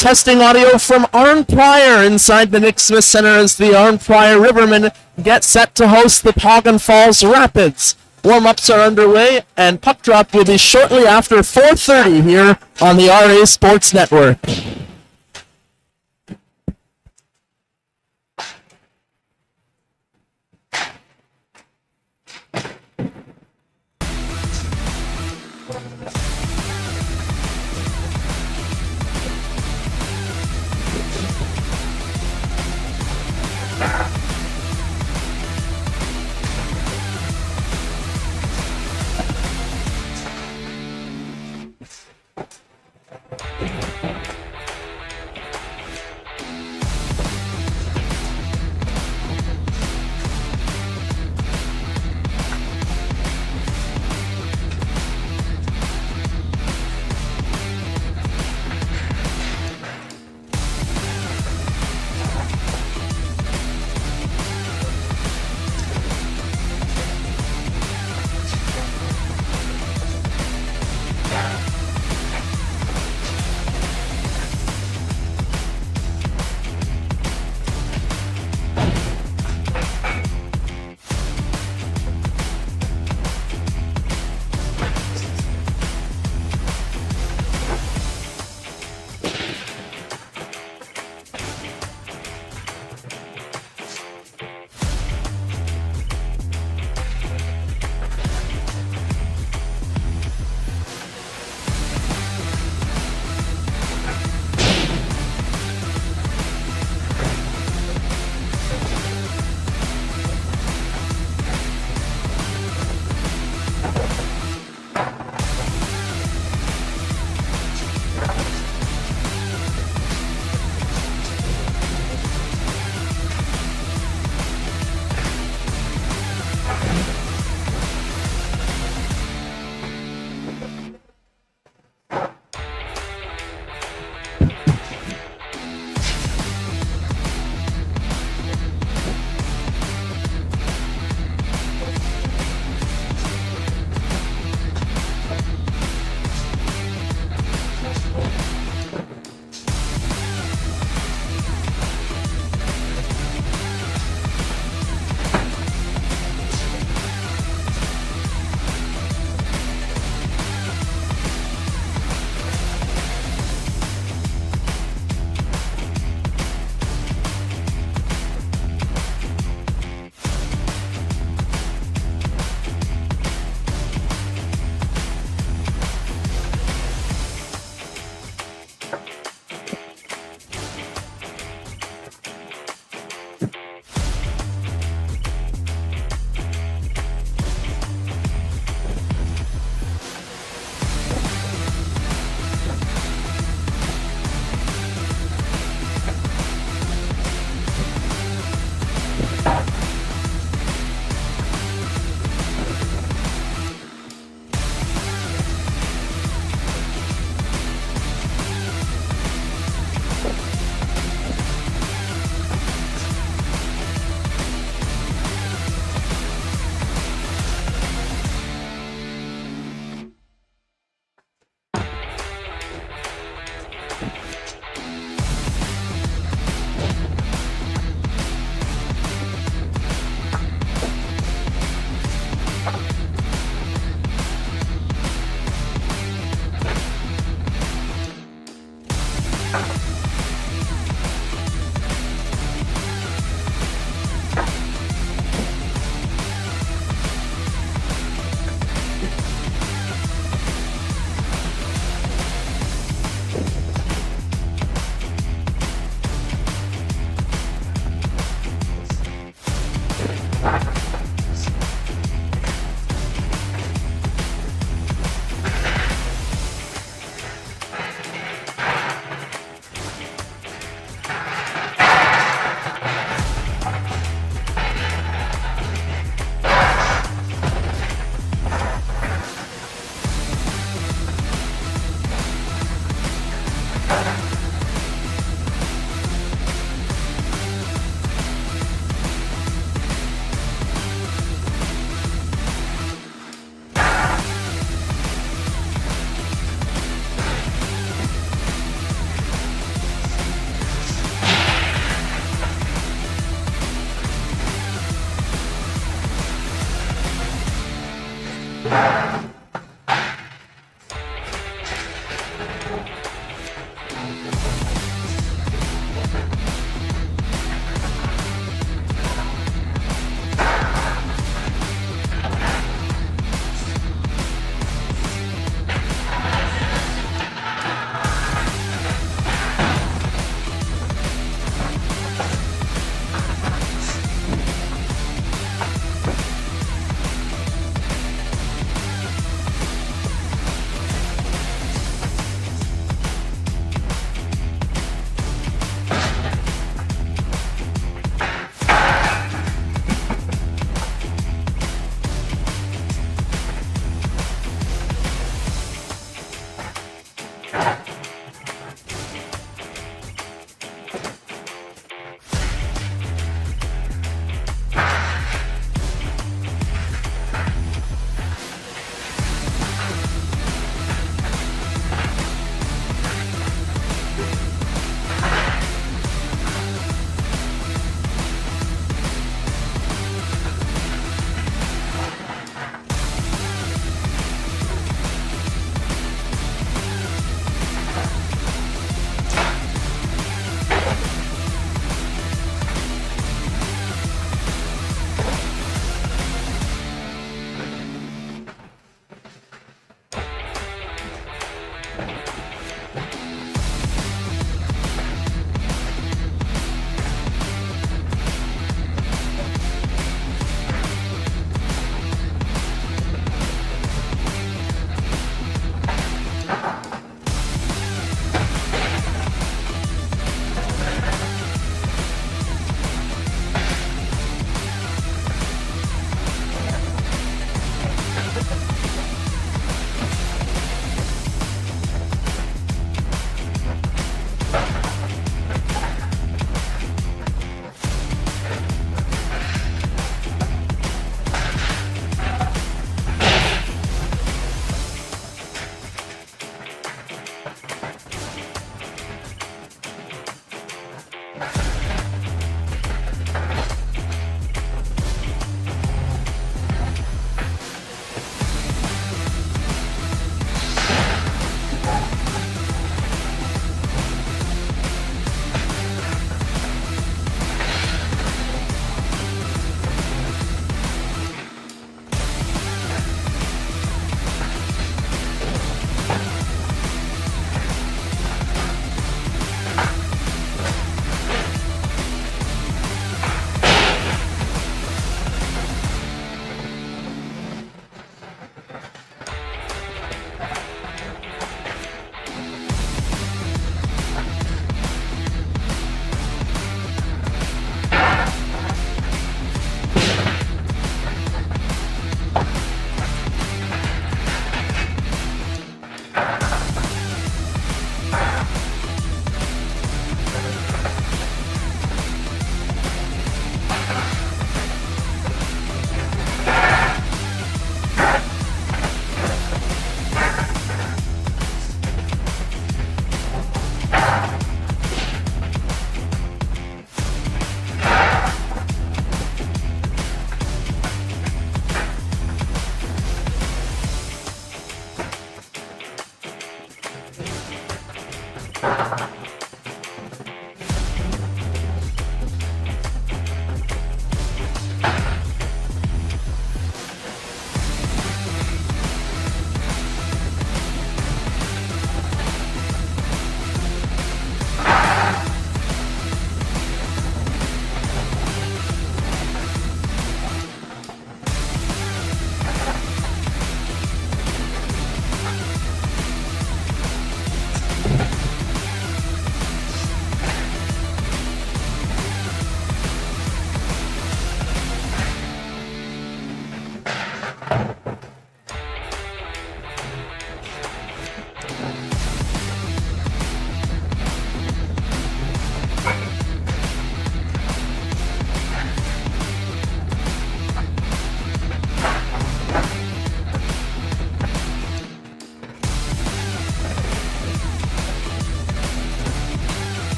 testing audio from Arnprior inside the Nick Smith Center as the Arnprior Rivermen get set to host the Paugan Falls Rapids. Warm-ups are underway, and puck drop will be shortly after 4:30 here on the RA Sports Network.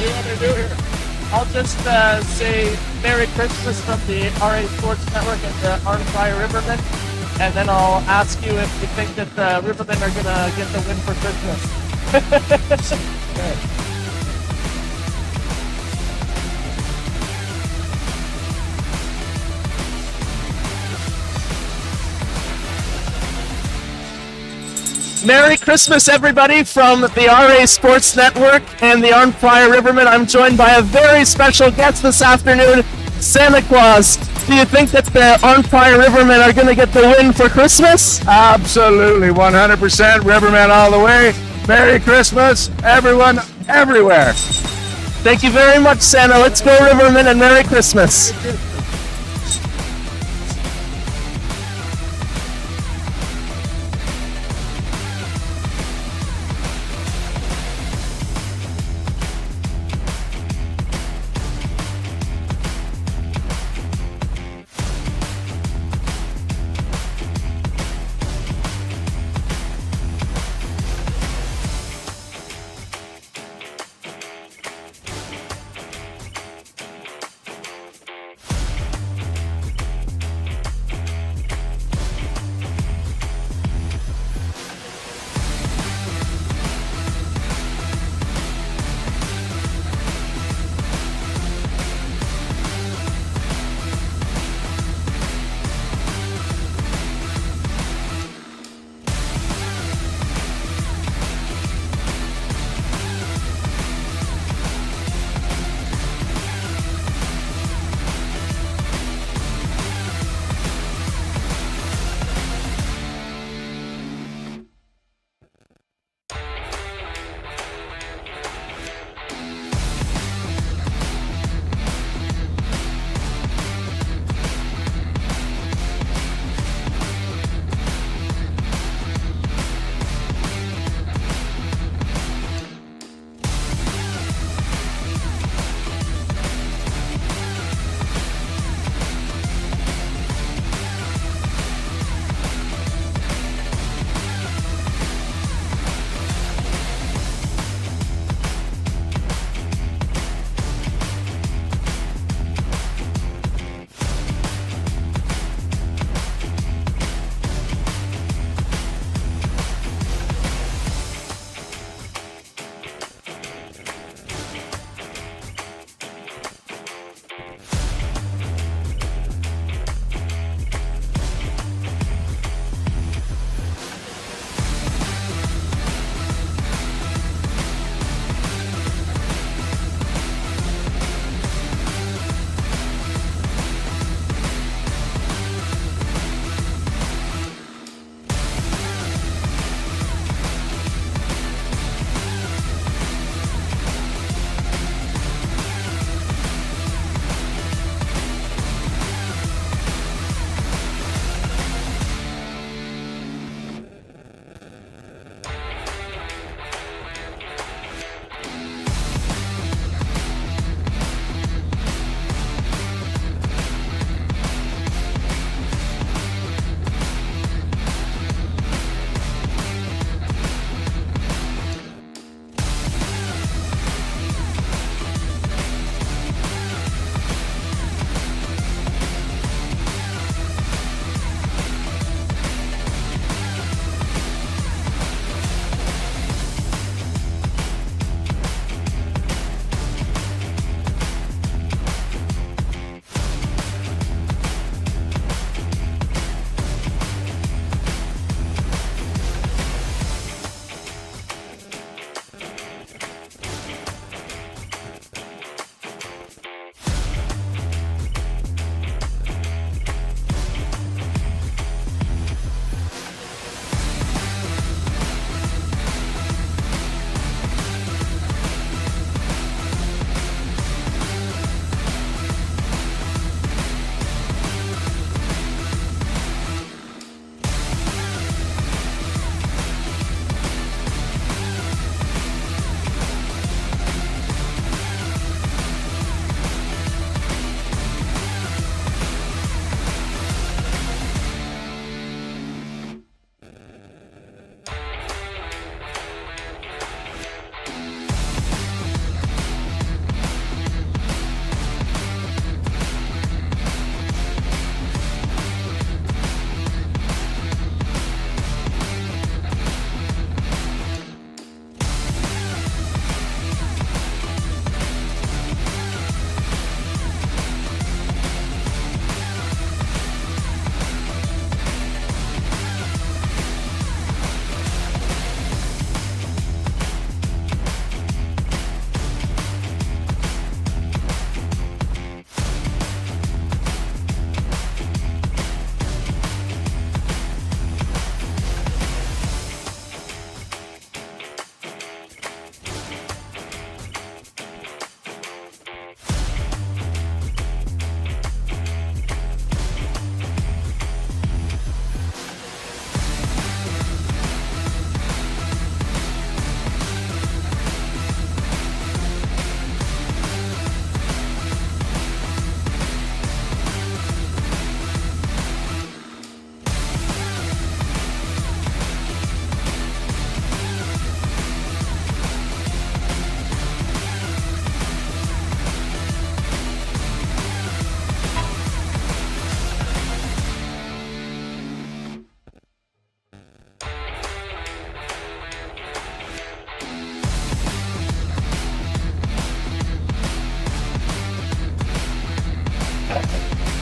do you want me to do here? I'll just say Merry Christmas from the RA Sports Network and the Arnprior Rivermen, and then I'll ask you if you think that the Rivermen are going to get the win for Christmas. Okay. Merry Christmas, everybody, from the RA Sports Network and the Arnprior Rivermen. I'm joined by a very special guest this afternoon, Santa Claus. Do you think that the Arnprior Rivermen are going to get the win for Christmas? Absolutely, 100% Rivermen all the way. Merry Christmas, everyone, everywhere. Thank you very much, Santa. Let's go, Rivermen, and Merry Christmas.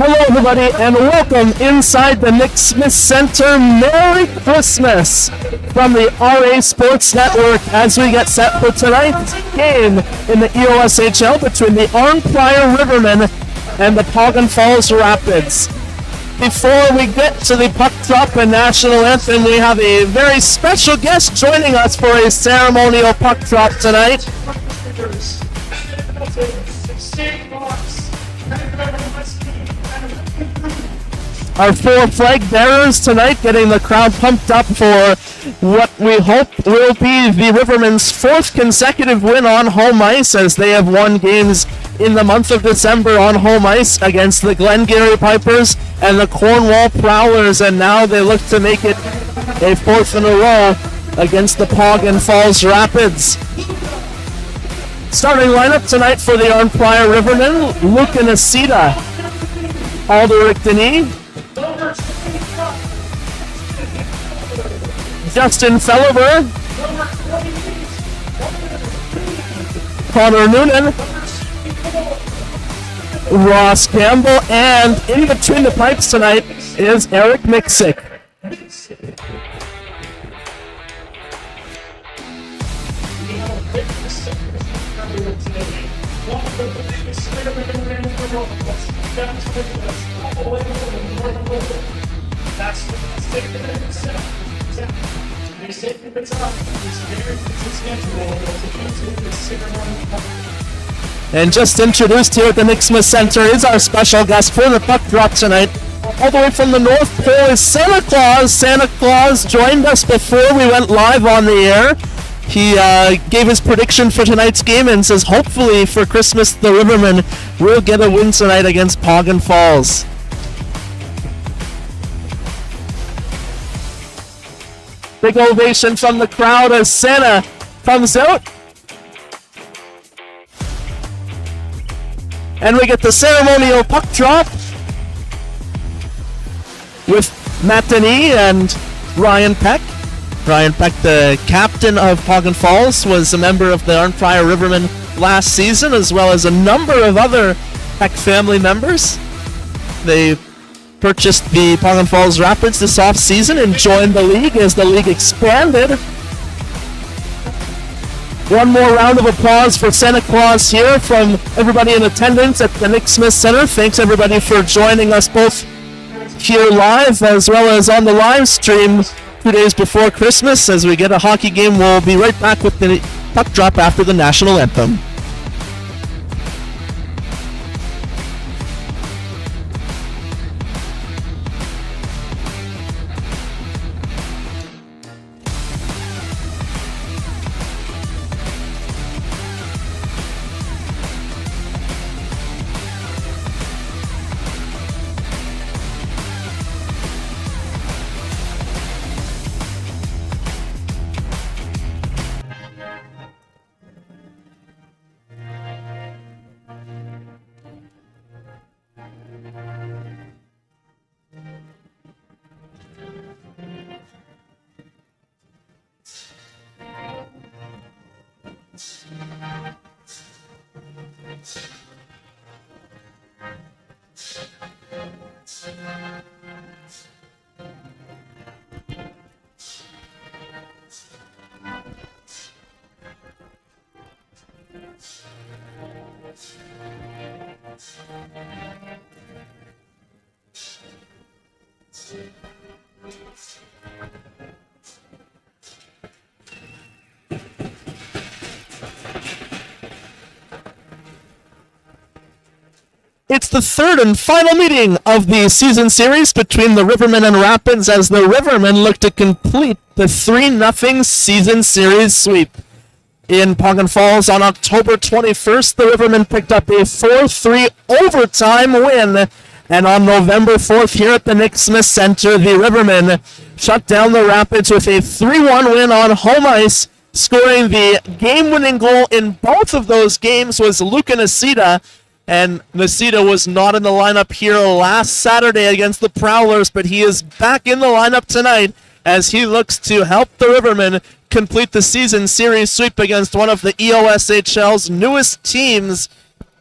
Hello, everybody, and welcome inside the Nick Smith Center. Merry Christmas from the RA Sports Network as we get set for tonight's game in the EOSHL between the Arnprior Rivermen and the Paugan Falls Rapids. Before we get to the puck drop and national anthem, we have a very special guest joining us for a ceremonial puck drop tonight. Our four flag bearers tonight getting the crowd pumped up for what we hope will be the Rivermen's fourth consecutive win on home ice, as they have won games in the month of December on home ice against the Glengarry Pipers and the Cornwall Prowlers, and now they look to make it a fourth in a row against the Paugan Falls Rapids. Starting lineup tonight for the Arnprior Rivermen: Luke Nasita, Alderic Denis, Justin Fellover, Connor Noonan, Ross Campbell, and in between the pipes tonight is Eric Miksic. And just introduced here at the Nick Smith Center is our special guest for the puck drop tonight. All the way from the North Pole is Santa Claus. Santa Claus joined us before we went live on the air. He gave his prediction for tonight's game and says hopefully for Christmas the Rivermen will get a win tonight against Paugan Falls. Big ovation from the crowd as Santa comes out. And we get the ceremonial puck drop with Matt Denis and Ryan Peck. Ryan Peck, the captain of Paugan Falls, was a member of the Arnprior Rivermen last season, as well as a number of other Peck family members. They purchased the Paugan Falls Rapids this off-season and joined the league as the league expanded. One more round of applause for Santa Claus here from everybody in attendance at the Nick Smith Center. Thanks everybody for joining us both here live as well as on the live stream 2 days before Christmas. As we get a hockey game, we'll be right back with the puck drop after the national anthem. It's the third and final meeting of the season series between the Rivermen and Rapids as the Rivermen look to complete the 3-0 season series sweep. In Paugan Falls on October 21st, the Rivermen picked up a 4-3 overtime win. And on November 4th here at the Nick Smith Center, the Rivermen shut down the Rapids with a 3-1 win on home ice. Scoring the game-winning goal in both of those games was Luke Nasita. And Nasita was not in the lineup here last Saturday against the Prowlers, but he is back in the lineup tonight as he looks to help the Rivermen complete the season series sweep against one of the EOSHL's newest teams,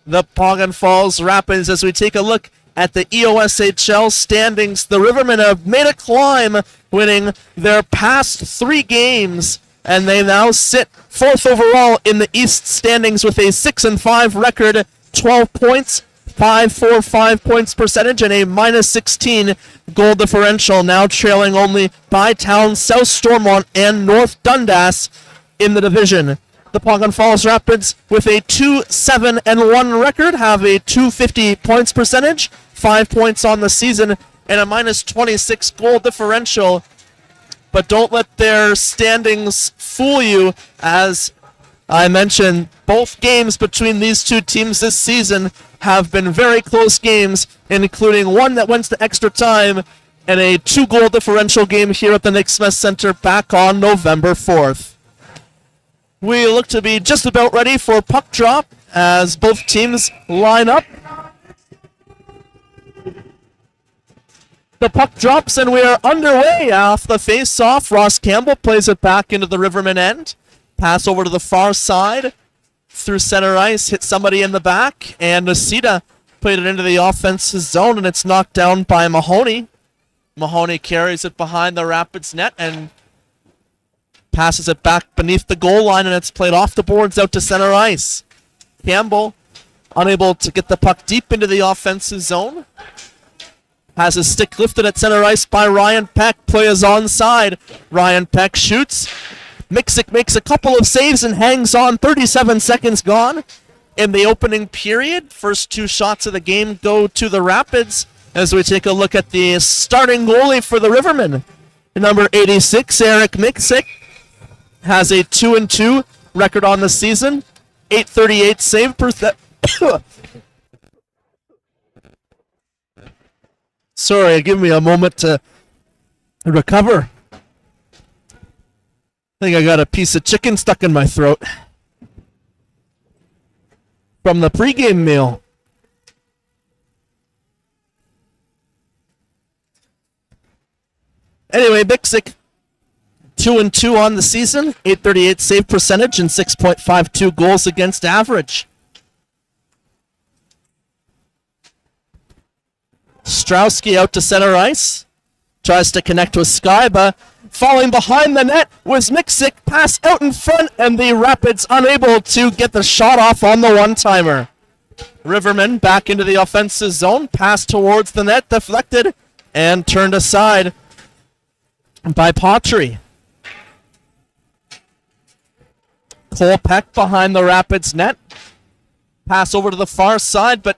the Paugan Falls Rapids. As we take a look at the EOSHL standings. The Rivermen have made a climb, winning their past 3 games, and they now sit 4th overall in the East standings with a 6-5 record, 12 points, 5.45 points percentage, and a -16 goal differential, now trailing only by Town, South Stormont, and North Dundas in the division. The Paugan Falls Rapids, with a 2-7-1 record, have a .250 points percentage, 5 points on the season, and a -26 goal differential. But don't let their standings fool you. As I mentioned, both games between these two teams this season have been very close games, including one that went to extra time and a 2-goal differential game here at the Nick Smith Center back on November 4th. We look to be just about ready for puck drop as both teams line up. The puck drops and we are underway off the face-off. Ross Campbell plays it back into the Rivermen end. Pass over to the far side through center ice, hit somebody in the back, and Nocita played it into the offensive zone, and it's knocked down by Mahoney. Mahoney carries it behind the Rapids net and passes it back beneath the goal line, and it's played off the boards out to center ice. Campbell unable to get the puck deep into the offensive zone. Has his stick lifted at center ice by Ryan Peck. Play is onside. Ryan Peck shoots. Miksic makes a couple of saves and hangs on. 37 seconds gone in the opening period. First 2 shots of the game go to the Rapids as we take a look at the starting goalie for the Rivermen. Number 86, Eric Miksic, has a 2-2 record on the season. 838 save percent. Sorry, give me a moment to recover. I think I got a piece of chicken stuck in my throat from the pregame meal. Anyway, Miksic, 2-2 on the season, 838 save percentage, and 6.52 goals against average. Strowski out to center ice. Tries to connect with Skyba. Falling behind the net was Miksic. Pass out in front, and the Rapids unable to get the shot off on the one-timer. Rivermen back into the offensive zone. Pass towards the net, deflected, and turned aside by Pottery. Cole Peck behind the Rapids net. Pass over to the far side, but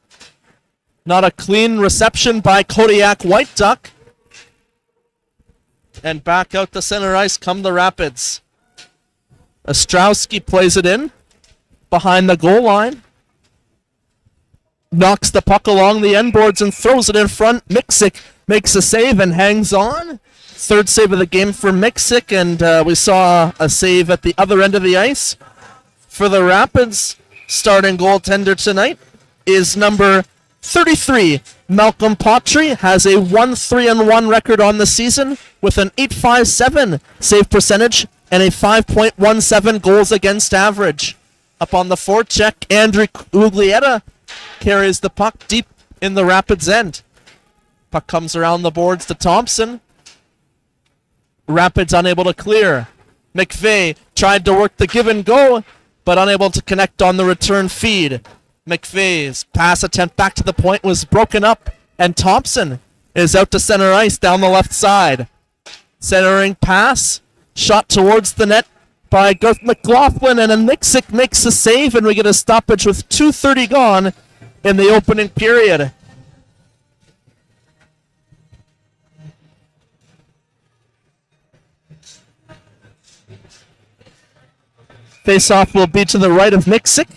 not a clean reception by Kodiak White Duck. And back out the center ice come the Rapids. Ostrowski plays it in behind the goal line. Knocks the puck along the end boards and throws it in front. Miksic makes a save and hangs on. Third save of the game for Miksic, and we saw a save at the other end of the ice. For the Rapids, starting goaltender tonight is number 33. Malcolm Pottery has a 1-3-1 record on the season with an .857 save percentage and a 5.17 goals against average. Up on the forecheck, Andrew Uglietta carries the puck deep in the Rapids end. Puck comes around the boards to Thompson. Rapids unable to clear. McVeigh tried to work the give and go, but unable to connect on the return feed. McVeigh's pass attempt back to the point was broken up, and Thompson is out to center ice down the left side. Centering pass, shot towards the net by Garth McLaughlin, and a Miksic makes a save, and we get a stoppage with 2:30 gone in the opening period. Face-off will be to the right of Miksic.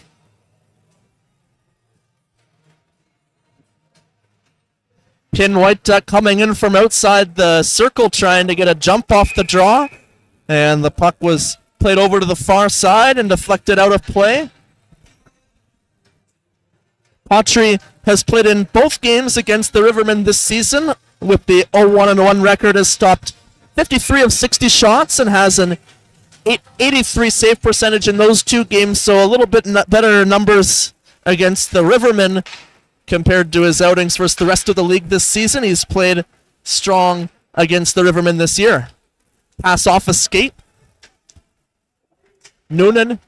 Pin White Duck coming in from outside the circle trying to get a jump off the draw. And the puck was played over to the far side and deflected out of play. Pottery has played in both games against the Rivermen this season. With the 0-1-1 record, has stopped 53 of 60 shots and has an 83 save percentage in those 2 games, so a little bit better numbers against the Rivermen compared to his outings versus the rest of the league this season. He's played strong against the Rivermen this year. Pass off a skate. Noonan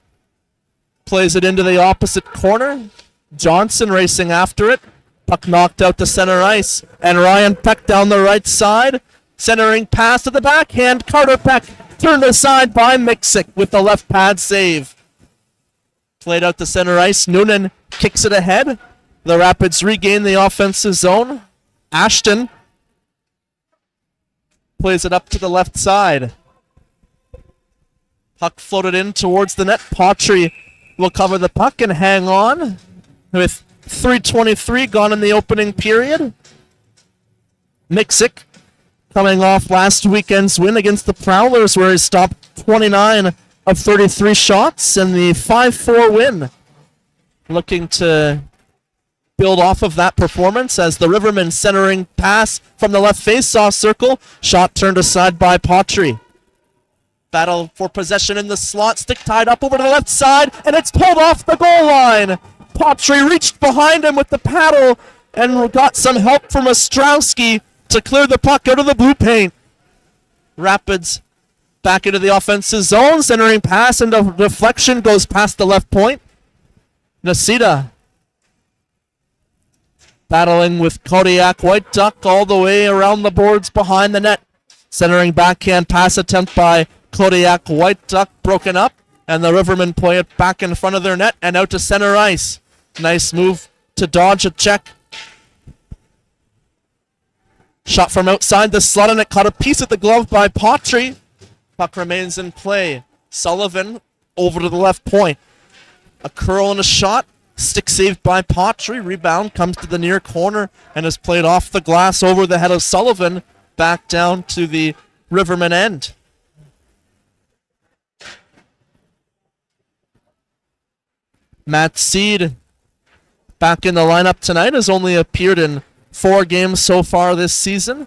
plays it into the opposite corner. Johnson racing after it. Puck knocked out to center ice. And Ryan Peck down the right side. Centering pass to the backhand. Carter Peck turned aside by Miksic with the left pad save. Played out to center ice. Noonan kicks it ahead. The Rapids regain the offensive zone. Ashton plays it up to the left side. Puck floated in towards the net. Patry will cover the puck and hang on with 3:23 gone in the opening period. Miksic coming off last weekend's win against the Prowlers, where he stopped 29 of 33 shots in the 5-4 win. Looking to build off of that performance as the Rivermen centering pass from the left face-off circle. Shot turned aside by Patry. Battle for possession in the slot. Stick tied up over to the left side, and it's pulled off the goal line. Patry reached behind him with the paddle and got some help from Ostrowski to clear the puck out of the blue paint. Rapids back into the offensive zone. Centering pass and the deflection goes past the left point. Nasita battling with Kodiak White Duck all the way around the boards behind the net. Centering backhand pass attempt by Kodiak White Duck broken up, and the Rivermen play it back in front of their net and out to center ice. Nice move to dodge a check. Shot from outside the slot, and it caught a piece of the glove by Patry. Puck remains in play. Sullivan over to the left point. A curl and a shot. Stick saved by Patry. Rebound comes to the near corner and is played off the glass over the head of Sullivan. Back down to the Rivermen end. Matt Seed back in the lineup tonight, has only appeared in 4 games so far this season.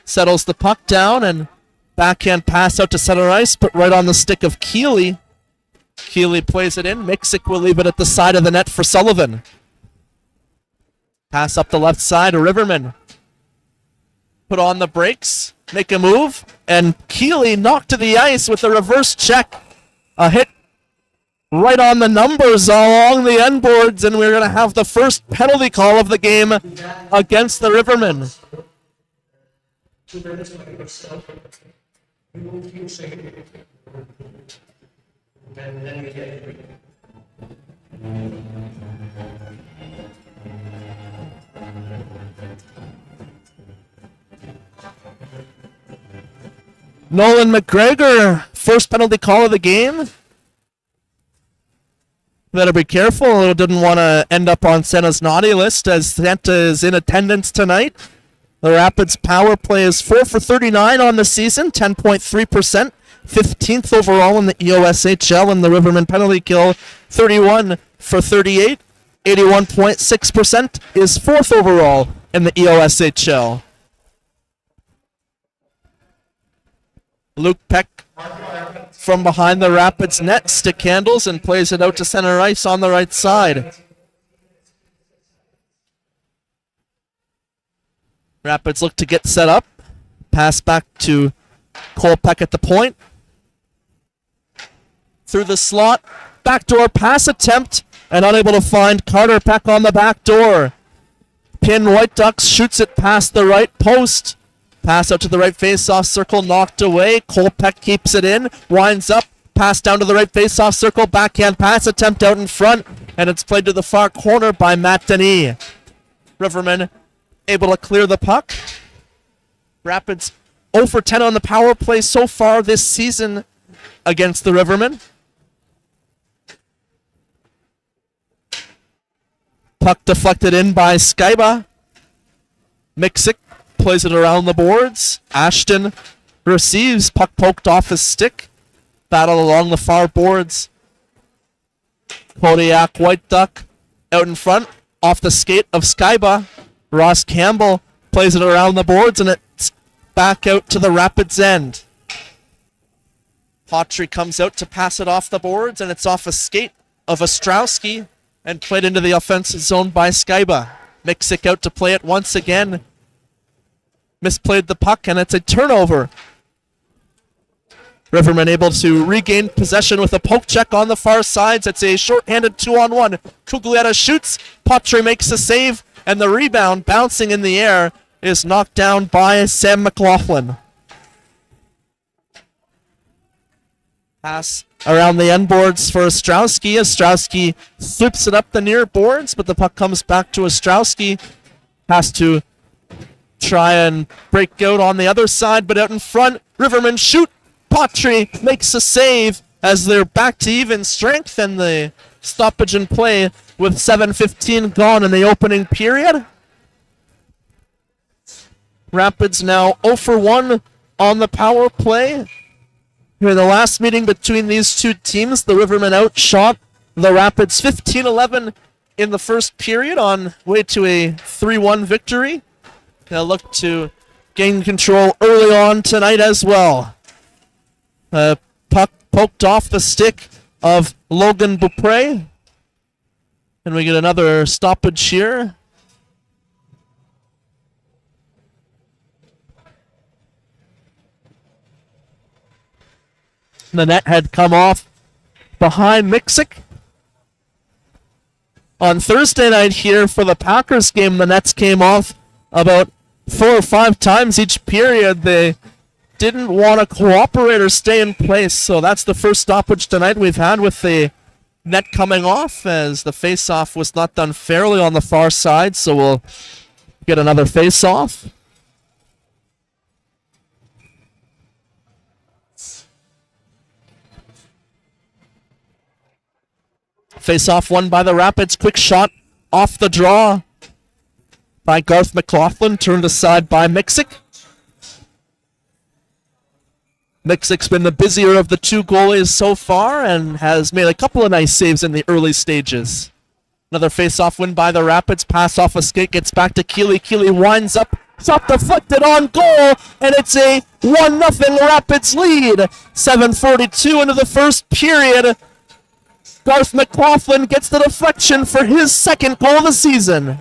Settles the puck down and backhand pass out to center ice, but right on the stick of Keeley. Keeley plays it in. Miksic will leave it at the side of the net for Sullivan. Pass up the left side. Rivermen put on the brakes, make a move, and Keeley knocked to the ice with a reverse check. A hit right on the numbers along the end boards, and we're going to have the first penalty call of the game against the Rivermen. Nolan McGregor, first penalty call of the game. Better be careful. Didn't want to end up on Santa's naughty list, as Santa is in attendance tonight. The Rapids power play is 4 for 39 on the season, 10.3%, 15th overall in the EOSHL, and the Rivermen penalty kill 31 for 38, 81.6% is 4th overall in the EOSHL. Luke Peck from behind the Rapids net, stick handles and plays it out to center ice on the right side. Rapids look to get set up. Pass back to Cole Peck at the point. Through the slot, backdoor pass attempt, and unable to find Carter Peck on the back door. Pin White Ducks shoots it past the right post. Pass out to the right face-off circle, knocked away. Cole Peck keeps it in, winds up, pass down to the right face-off circle, backhand pass attempt out in front, and it's played to the far corner by Matt Denis. Rivermen able to clear the puck. Rapids 0 for 10 on the power play so far this season against the Rivermen. Puck deflected in by Skyba. Miksic plays it around the boards. Ashton receives, puck poked off his stick. Battle along the far boards. Kodiak White Duck out in front, off the skate of Skyba. Ross Campbell plays it around the boards, and it's back out to the Rapids end. Patry comes out to pass it off the boards, and it's off a skate of Ostrowski and played into the offensive zone by Skyba. Mixic out to play it once again. Misplayed the puck, and it's a turnover. Rivermen able to regain possession with a poke check on the far sides. It's a shorthanded 2-on-1. Cuglietta shoots. Patry makes a save, and the rebound bouncing in the air is knocked down by Sam McLaughlin. Pass around the end boards for Ostrowski. Ostrowski slips it up the near boards, but the puck comes back to Ostrowski. Has to try and break out on the other side, but out in front, Rivermen shoot. Patry makes a save as they're back to even strength, and the stoppage in play with 7:15 gone in the opening period. Rapids now 0 for 1 on the power play. Here, the last meeting between these two teams, the Rivermen outshot the Rapids 15-11 in the first period on way to a 3-1 victory. They'll look to gain control early on tonight as well. Puck poked off the stick of Logan Beaupre. And we get another stoppage here. The net had come off behind Mixic. On Thursday night here for the Packers game, the nets came off about 4 or 5 times each period. They didn't want to cooperate or stay in place, so that's the first stoppage tonight we've had with the net coming off, as the face-off was not done fairly on the far side, so we'll get another face-off. Face-off won by the Rapids. Quick shot off the draw by Garth McLaughlin, turned aside by Mixic. Mixic's been the busier of the two goalies so far and has made a couple of nice saves in the early stages. Another face-off win by the Rapids. Pass off a skate, gets back to Keeley. Keeley winds up, shot deflected on goal, and it's a 1-0 Rapids lead. 7:42 into the first period. Garth McLaughlin gets the deflection for his second goal of the season.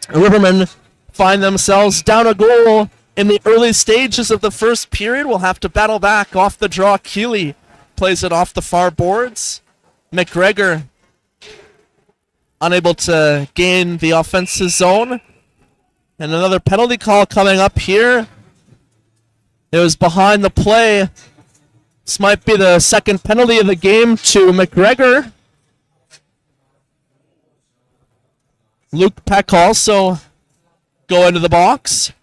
Rivermen find themselves down a goal in the early stages of the first period. We'll have to battle back off the draw. Keeley plays it off the far boards. McGregor unable to gain the offensive zone. And another penalty call coming up here. It was behind the play. This might be the second penalty of the game to McGregor. Luke Peck also go into the box.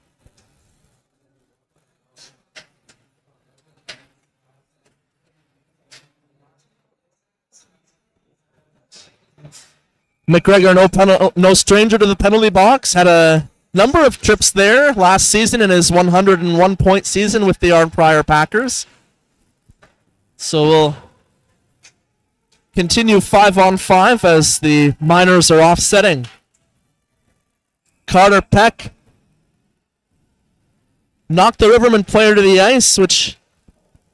McGregor, no stranger to the penalty box, had a number of trips there last season in his 101-point season with the Arnprior Packers. So we'll continue 5-on-5 as the Miners are offsetting. Carter Peck knocked the Rivermen player to the ice, which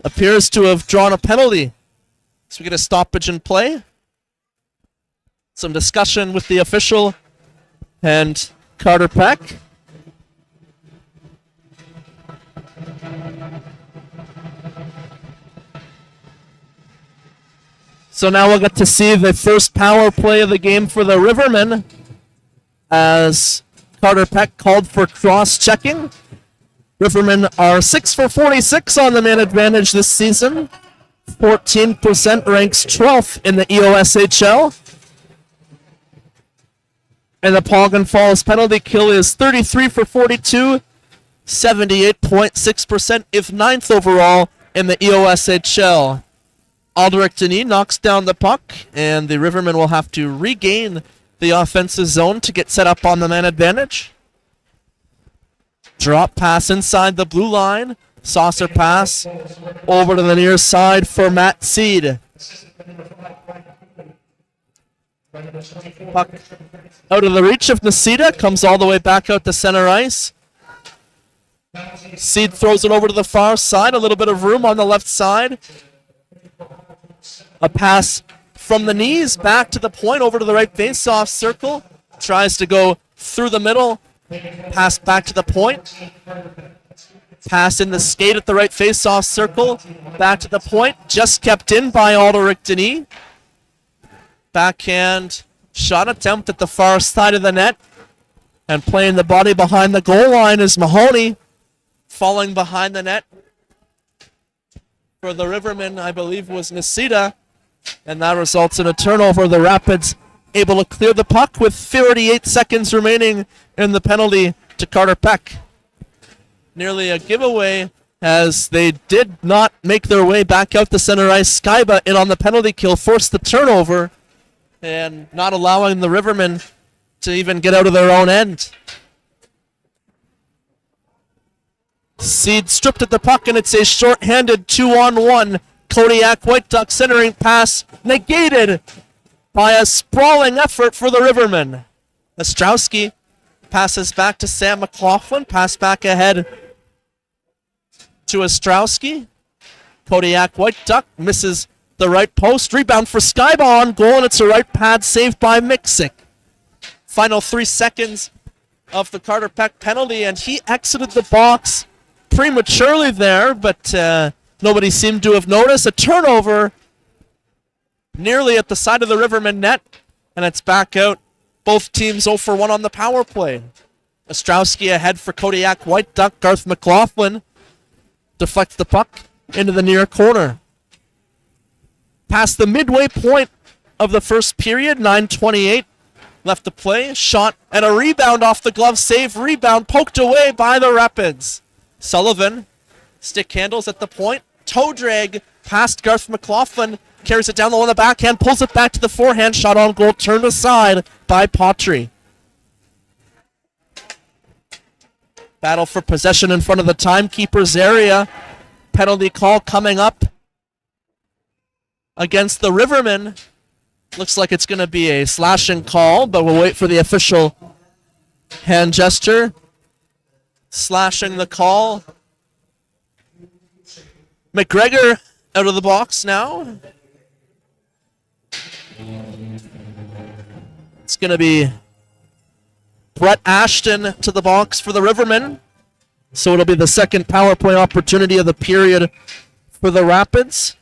appears to have drawn a penalty. So we get a stoppage in play. Some discussion with the official and Carter Peck. So now we'll get to see the first power play of the game for the Rivermen, as Carter Peck called for cross-checking. Rivermen are 6 for 46 on the man advantage this season. 14% ranks 12th in the EOSHL. And the Paugan Falls penalty kill is 33 for 42, 78.6%, if 9th overall in the EOSHL. Aldrich Denis knocks down the puck, and the Rivermen will have to regain the offensive zone to get set up on the man advantage. Drop pass inside the blue line. Saucer pass over to the near side for Matt Seed. Puck out of the reach of Nisita, comes all the way back out to center ice. Seed throws it over to the far side, a little bit of room on the left side. A pass from the knees back to the point, over to the right face-off circle. Tries to go through the middle. Pass back to the point. Pass in the skate at the right face-off circle. Back to the point. Just kept in by Alderic Denis. Backhand shot attempt at the far side of the net. And playing the body behind the goal line is Mahoney. Falling behind the net for the Rivermen, I believe, was Nisita. And that results in a turnover. The Rapids able to clear the puck with 38 seconds remaining in the penalty to Carter Peck. Nearly a giveaway as they did not make their way back out to center ice. Skyba in on the penalty kill forced the turnover and not allowing the Rivermen to even get out of their own end. Seed stripped at the puck, and it's a short-handed 2-on-1. Kodiak White Duck centering pass negated by a sprawling effort for the Rivermen. Ostrowski passes back to Sam McLaughlin. Pass back ahead to Ostrowski. Kodiak White Duck misses the right post. Rebound for Skyba on goal, and it's a right pad saved by Miksic. Final 3 seconds of the Carter Peck penalty, and he exited the box prematurely there, but nobody seemed to have noticed. A turnover nearly at the side of the Rivermen net, and it's back out. Both teams 0 for 1 on the power play. Ostrowski ahead for Kodiak White Duck. Garth McLaughlin deflects the puck into the near corner. Past the midway point of the first period, 9:28 left to play. Shot and a rebound off the glove save. Rebound poked away by the Rapids. Sullivan, stick handles at the point. Toe drag past Garth McLaughlin. Carries it down low on the backhand. Pulls it back to the forehand. Shot on goal. Turned aside by Potry. Battle for possession in front of the timekeeper's area. Penalty call coming up against the Rivermen. Looks like it's going to be a slashing call, but we'll wait for the official hand gesture. Slashing the call. McGregor out of the box now. It's going to be Brett Ashton to the box for the Rivermen. So it'll be the second power play opportunity of the period for the Rapids.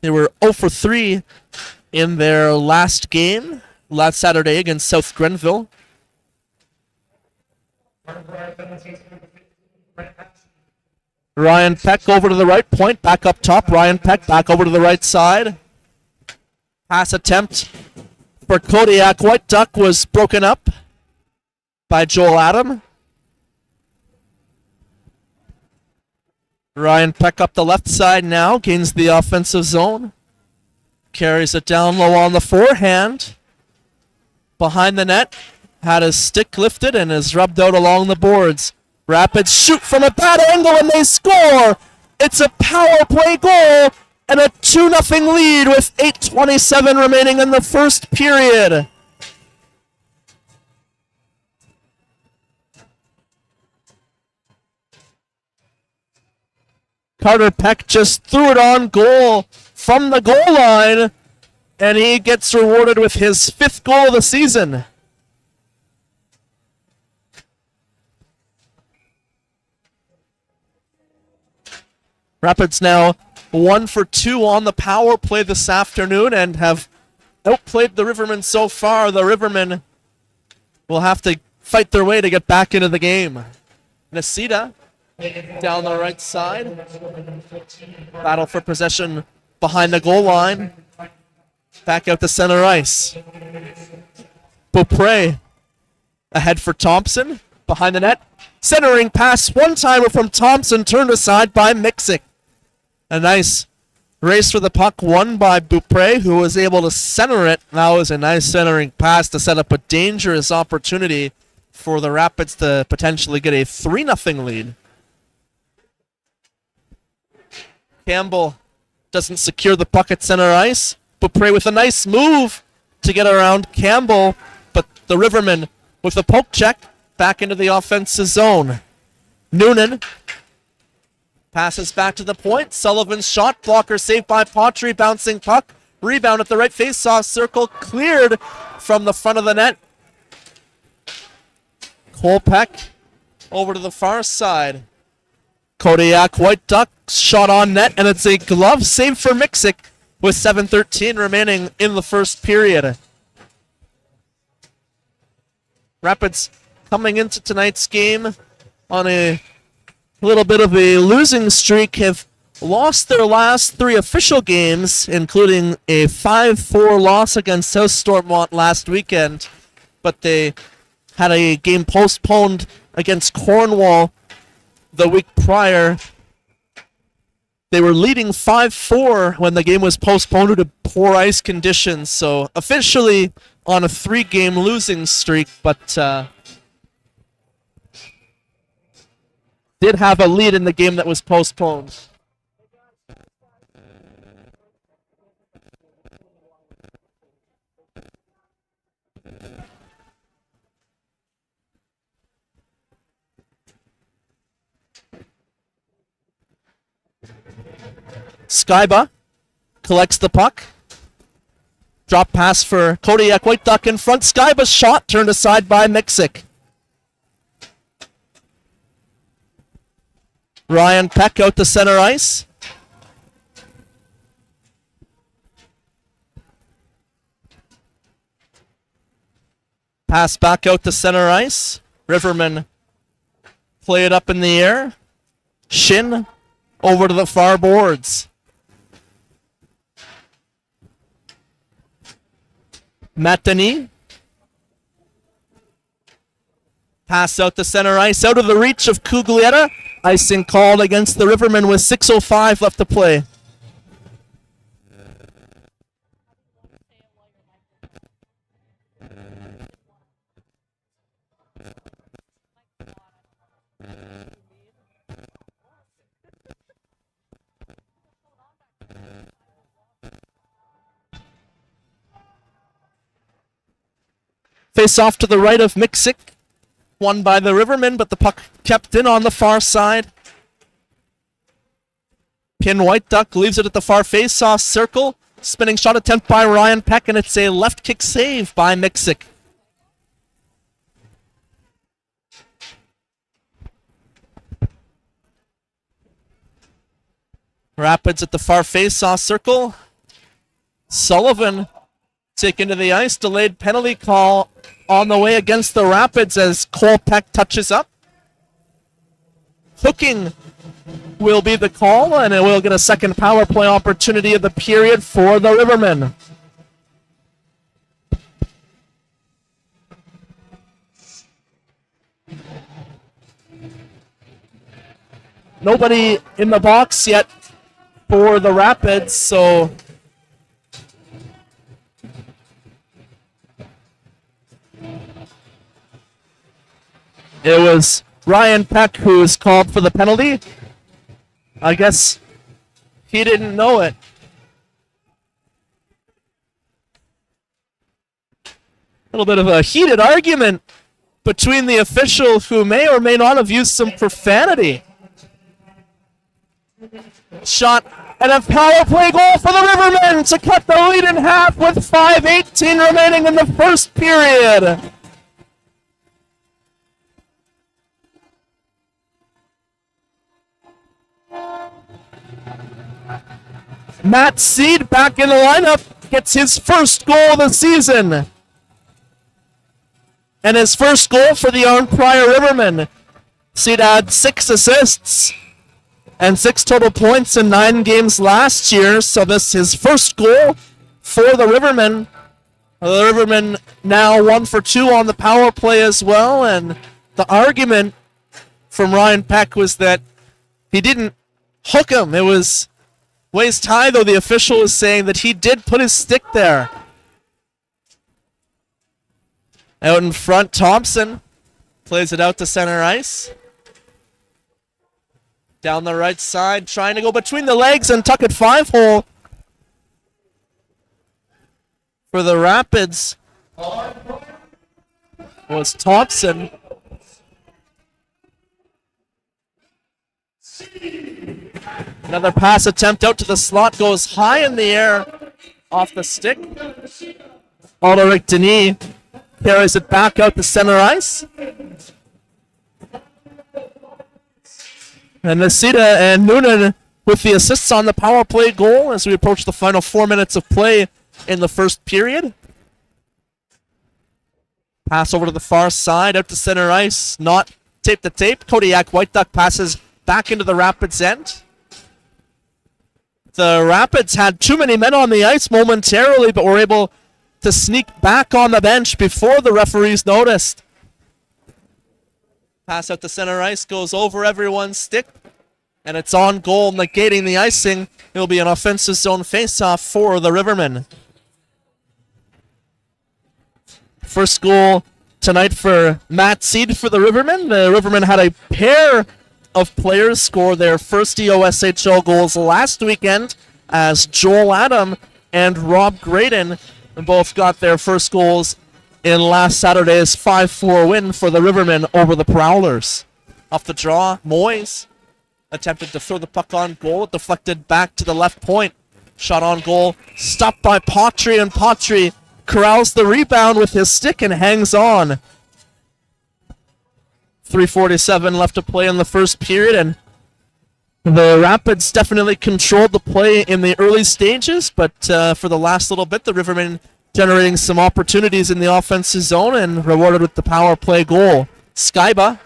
They were 0 for 3 in their last game, last Saturday against South Grenville. Ryan Peck over to the right point, back up top. Ryan Peck back over to the right side. Pass attempt for Kodiak White Duck was broken up by Joel Adam. Ryan Peck up the left side now, gains the offensive zone. Carries it down low on the forehand. Behind the net, had his stick lifted and is rubbed out along the boards. Rapids shoot from a bad angle and they score! It's a power play goal and a 2-0 lead with 8:27 remaining in the first period. Carter Peck just threw it on goal from the goal line, and he gets rewarded with his 5th goal of the season. Rapids now 1 for 2 on the power play this afternoon and have outplayed the Rivermen so far. The Rivermen will have to fight their way to get back into the game. Nisita down the right side. Battle for possession behind the goal line. Back out to center ice. Beaupre ahead for Thompson. Behind the net. Centering pass. One-timer from Thompson. Turned aside by Miksic. A nice race for the puck won by Beaupre, who was able to center it. That was a nice centering pass to set up a dangerous opportunity for the Rapids to potentially get a 3-0 lead. Campbell doesn't secure the puck at center ice. Beaupre with a nice move to get around Campbell, but the Rivermen with a poke check back into the offensive zone. Noonan passes back to the point. Sullivan's shot blocker saved by Pottery, bouncing puck. Rebound at the right face-off circle, cleared from the front of the net. Kolpeck over to the far side. Kodiak White Duck shot on net, and it's a glove save for Miksic with 7:13 remaining in the first period. Rapids coming into tonight's game on a little bit of a losing streak, have lost their last 3 official games, including a 5-4 loss against South Stormont last weekend, but they had a game postponed against Cornwall the week prior. They were leading 5-4 when the game was postponed due to poor ice conditions, so officially on a 3-game losing streak, but did have a lead in the game that was postponed. Skyba collects the puck. Drop pass for Kodiak White Duck in front. Skyba's shot turned aside by Miksic. Ryan Peck out to center ice. Pass back out to center ice. Rivermen play it up in the air. Shin over to the far boards. Matani. Pass out to center ice, out of the reach of Cuglietta. Icing called against the Rivermen with 6:05 left to play. Face off to the right of Miksic. Won by the Rivermen, but the puck kept in on the far side. Pin White Duck leaves it at the far face-off circle. Spinning shot attempt by Ryan Peck, and it's a left kick save by Miksic. Rapids at the far face-off circle. Sullivan taken to the ice. Delayed penalty call on the way against the Rapids as Kolpeck touches up. Hooking will be the call, and it will get a second power play opportunity of the period for the Rivermen. Nobody in the box yet for the Rapids, so it was Ryan Peck who was called for the penalty. I guess he didn't know it. A little bit of a heated argument between the officials who may or may not have used some profanity. Shot and a power play goal for the Rivermen to cut the lead in half with 5:18 remaining in the first period. Matt Seed back in the lineup gets his first goal of the season. And his first goal for the Arnprior Rivermen. Seed had 6 assists and 6 total points in 9 games last year. So this is his first goal for the Rivermen. The Rivermen now 1 for 2 on the power play as well. And the argument from Ryan Peck was that he didn't hook him. It was waist high, though the official is saying that he did put his stick there. Out in front, Thompson plays it out to center ice. Down the right side, trying to go between the legs and tuck it 5-hole. for the Rapids was Thompson. Another pass attempt out to the slot goes high in the air off the stick. Alderic Denis carries it back out to center ice. And Nasita and Noonan with the assists on the power play goal as we approach the final 4 minutes of play in the first period. Pass over to the far side, out to center ice, not tape to tape. Kodiak White Duck passes back into the Rapids end. The Rapids had too many men on the ice momentarily, but were able to sneak back on the bench before the referees noticed. Pass out to center ice, goes over everyone's stick, and it's on goal, negating the icing. It'll be an offensive zone faceoff for the Rivermen. First goal tonight for Matt Seed for the Rivermen. The Rivermen had a pair of players score their first EOSHL goals last weekend as Joel Adam and Rob Graydon both got their first goals in last Saturday's 5-4 win for the Rivermen over the Prowlers. Off the draw, Moyes attempted to throw the puck on goal. It deflected back to the left point. Shot on goal, stopped by Patry, and Patry corrals the rebound with his stick and hangs on. 3:47 left to play in the first period, and the Rapids definitely controlled the play in the early stages, but for the last little bit, the Rivermen generating some opportunities in the offensive zone and rewarded with the power play goal. Skyba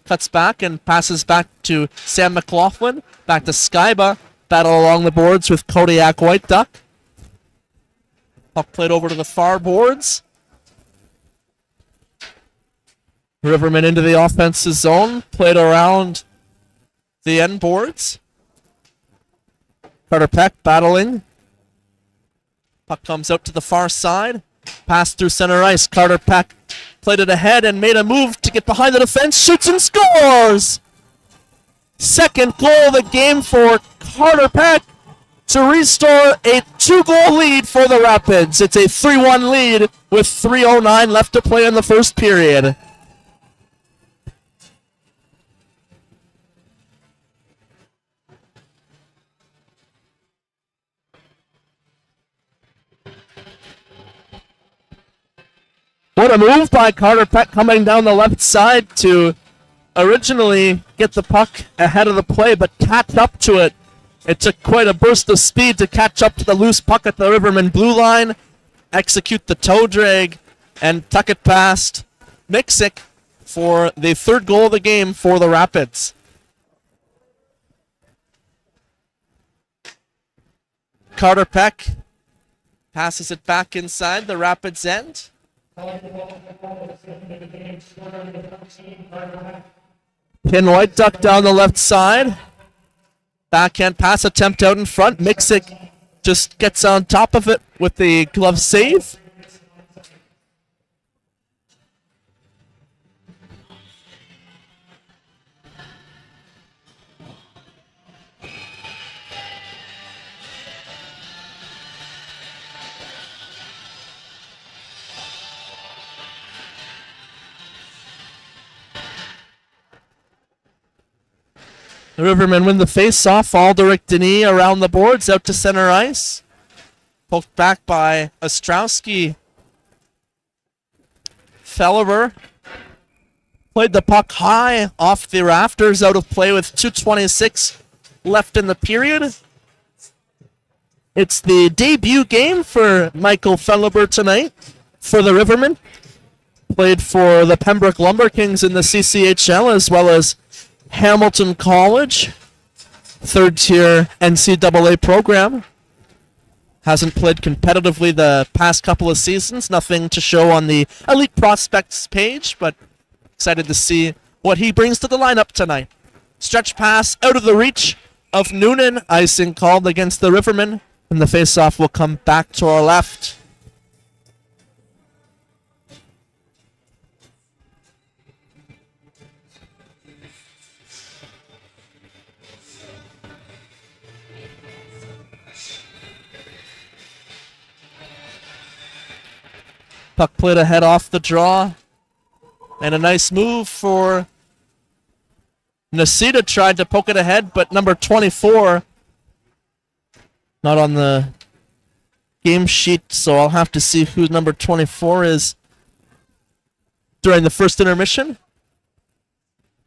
cuts back and passes back to Sam McLaughlin. Back to Skyba. Battle along the boards with Kodiak White Duck. Puck played over to the far boards. Rivermen into the offensive zone. Played around the end boards. Carter Peck battling. Puck comes out to the far side. Pass through center ice. Carter Peck played it ahead and made a move to get behind the defense. Shoots and scores! Second goal of the game for Carter Peck to restore a 2-goal lead for the Rapids. It's a 3-1 lead with 3:09 left to play in the first period. What a move by Carter Peck coming down the left side to originally get the puck ahead of the play, but catch up to it. It took quite a burst of speed to catch up to the loose puck at the Rivermen blue line, execute the toe drag, and tuck it past Miksic for the third goal of the game for the Rapids. Carter Peck passes it back inside the Rapids end. Pin White Duck down the left side. Backhand pass attempt out in front. Miksic just gets on top of it with the glove save. The Rivermen win the face-off. Alderic Denis around the boards, out to center ice. Poked back by Ostrowski. Felleber played the puck high off the rafters, out of play with 2:26 left in the period. It's the debut game for Michael Felleber tonight for the Rivermen. Played for the Pembroke Lumber Kings in the CCHL as well as Hamilton College, third-tier NCAA program. Hasn't played competitively the past couple of seasons. Nothing to show on the Elite Prospects page, but excited to see what he brings to the lineup tonight. Stretch pass out of the reach of Noonan. Icing called against the Rivermen, and the face-off will come back to our left. Puck played ahead off the draw. And a nice move for Nasita, tried to poke it ahead, but number 24, not on the game sheet, so I'll have to see who number 24 is during the first intermission.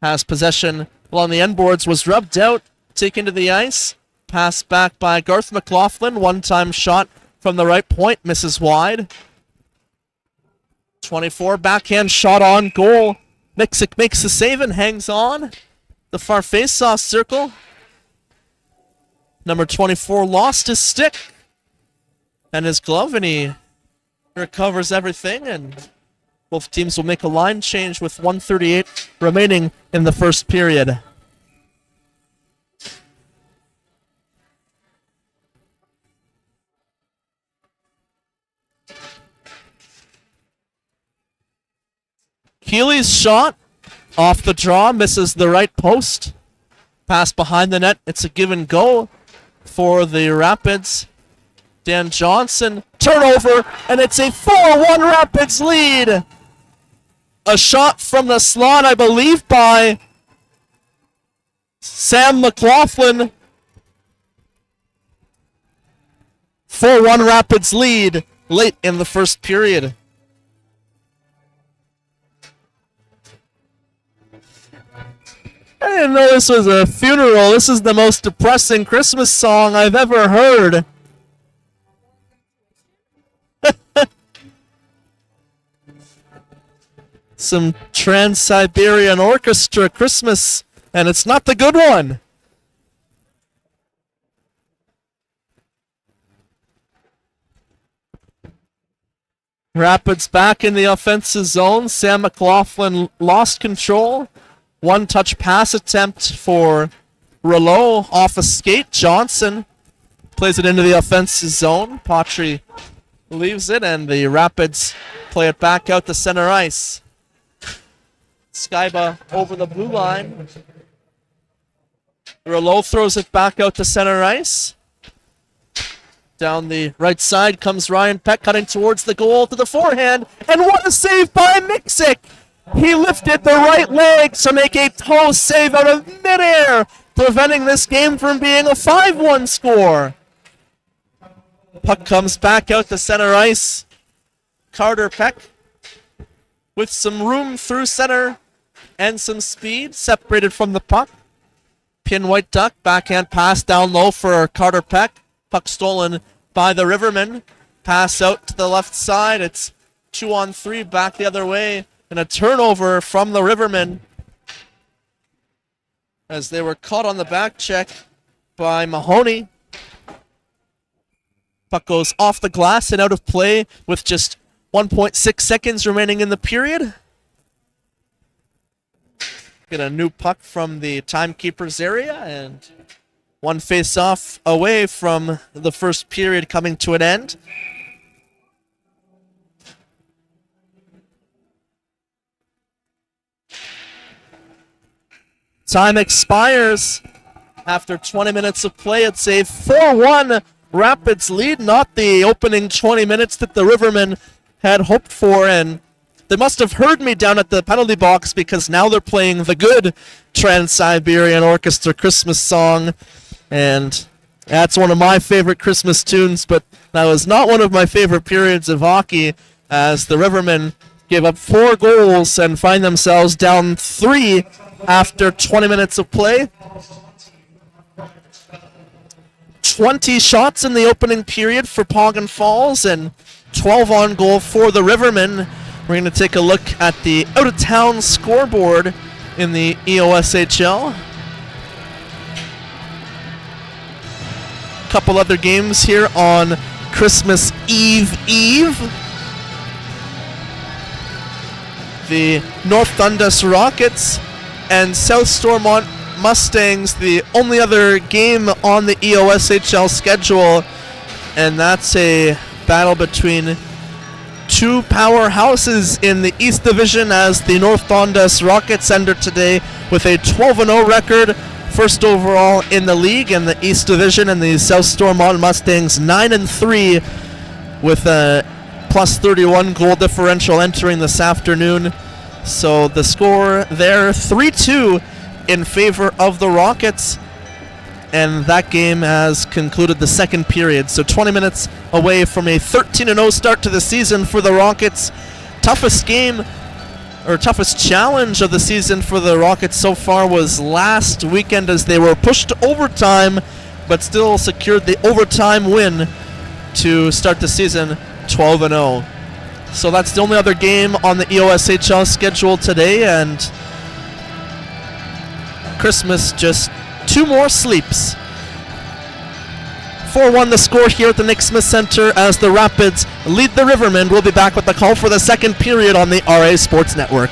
Has possession along the end boards, was rubbed out, taken to the ice. Pass back by Garth McLaughlin. One-time shot from the right point, misses wide. 24, backhand shot on goal. Miksic makes the save and hangs on. The far face-off circle. Number 24 lost his stick and his glove, and he recovers everything, and both teams will make a line change with 1:38 remaining in the first period. Keeley's shot off the draw, misses the right post. Pass behind the net, it's a give and go for the Rapids. Dan Johnson, turnover, and it's a 4-1 Rapids lead. A shot from the slot, I believe, by Sam McLaughlin. 4-1 Rapids lead late in the first period. I didn't know this was a funeral. This is the most depressing Christmas song I've ever heard. Some Trans-Siberian Orchestra Christmas, and it's not the good one. Rapids back in the offensive zone. Sam McLaughlin lost control. One-touch pass attempt for Rouleau off a skate. Johnson plays it into the offensive zone. Patry leaves it, and the Rapids play it back out to center ice. Skyba over the blue line. Rouleau throws it back out to center ice. Down the right side comes Ryan Peck, cutting towards the goal to the forehand. And what a save by Miksic! He lifted the right leg to make a toe save out of midair, preventing this game from being a 5-1 score. Puck comes back out to center ice. Carter Peck with some room through center and some speed, separated from the puck. Pin White Duck, backhand pass down low for Carter Peck. Puck stolen by the Rivermen. Pass out to the left side. It's 2-on-3 back the other way. And a turnover from the Rivermen as they were caught on the back check by Mahoney. Puck goes off the glass and out of play with just 1.6 seconds remaining in the period. Get a new puck from the timekeeper's area, and one face-off away from the first period coming to an end. Time expires after 20 minutes of play. It's a 4-1 Rapids lead, not the opening 20 minutes that the Rivermen had hoped for, and they must have heard me down at the penalty box because now they're playing the good Trans-Siberian Orchestra Christmas song, and that's one of my favorite Christmas tunes, but that was not one of my favorite periods of hockey as the Rivermen gave up 4 goals and find themselves down 3 after 20 minutes of play. 20 shots in the opening period for Paugan Falls and 12 on goal for the Rivermen. We're going to take a look at the out-of-town scoreboard in the EOSHL. A couple other games here on Christmas Eve. The North Dundas Rockets and South Stormont Mustangs, the only other game on the EOSHL schedule, and that's a battle between two powerhouses in the East Division as the North Dundas Rockets ended today with a 12-0 record, first overall in the league in the East Division, and the South Stormont Mustangs 9-3 with plus 31 goal differential entering this afternoon. So the score there, 3-2 in favor of the Rockets. And that game has concluded the second period. So 20 minutes away from a 13-0 start to the season for the Rockets. Toughest game, or toughest challenge of the season for the Rockets so far was last weekend as they were pushed to overtime, but still secured the overtime win to start the season 12-0. So that's the only other game on the EOSHL schedule today, and Christmas just 2 more sleeps. 4-1 the score here at the Nick Smith Center as the Rapids lead the Rivermen. We'll be back with the call for the second period on the RA Sports Network.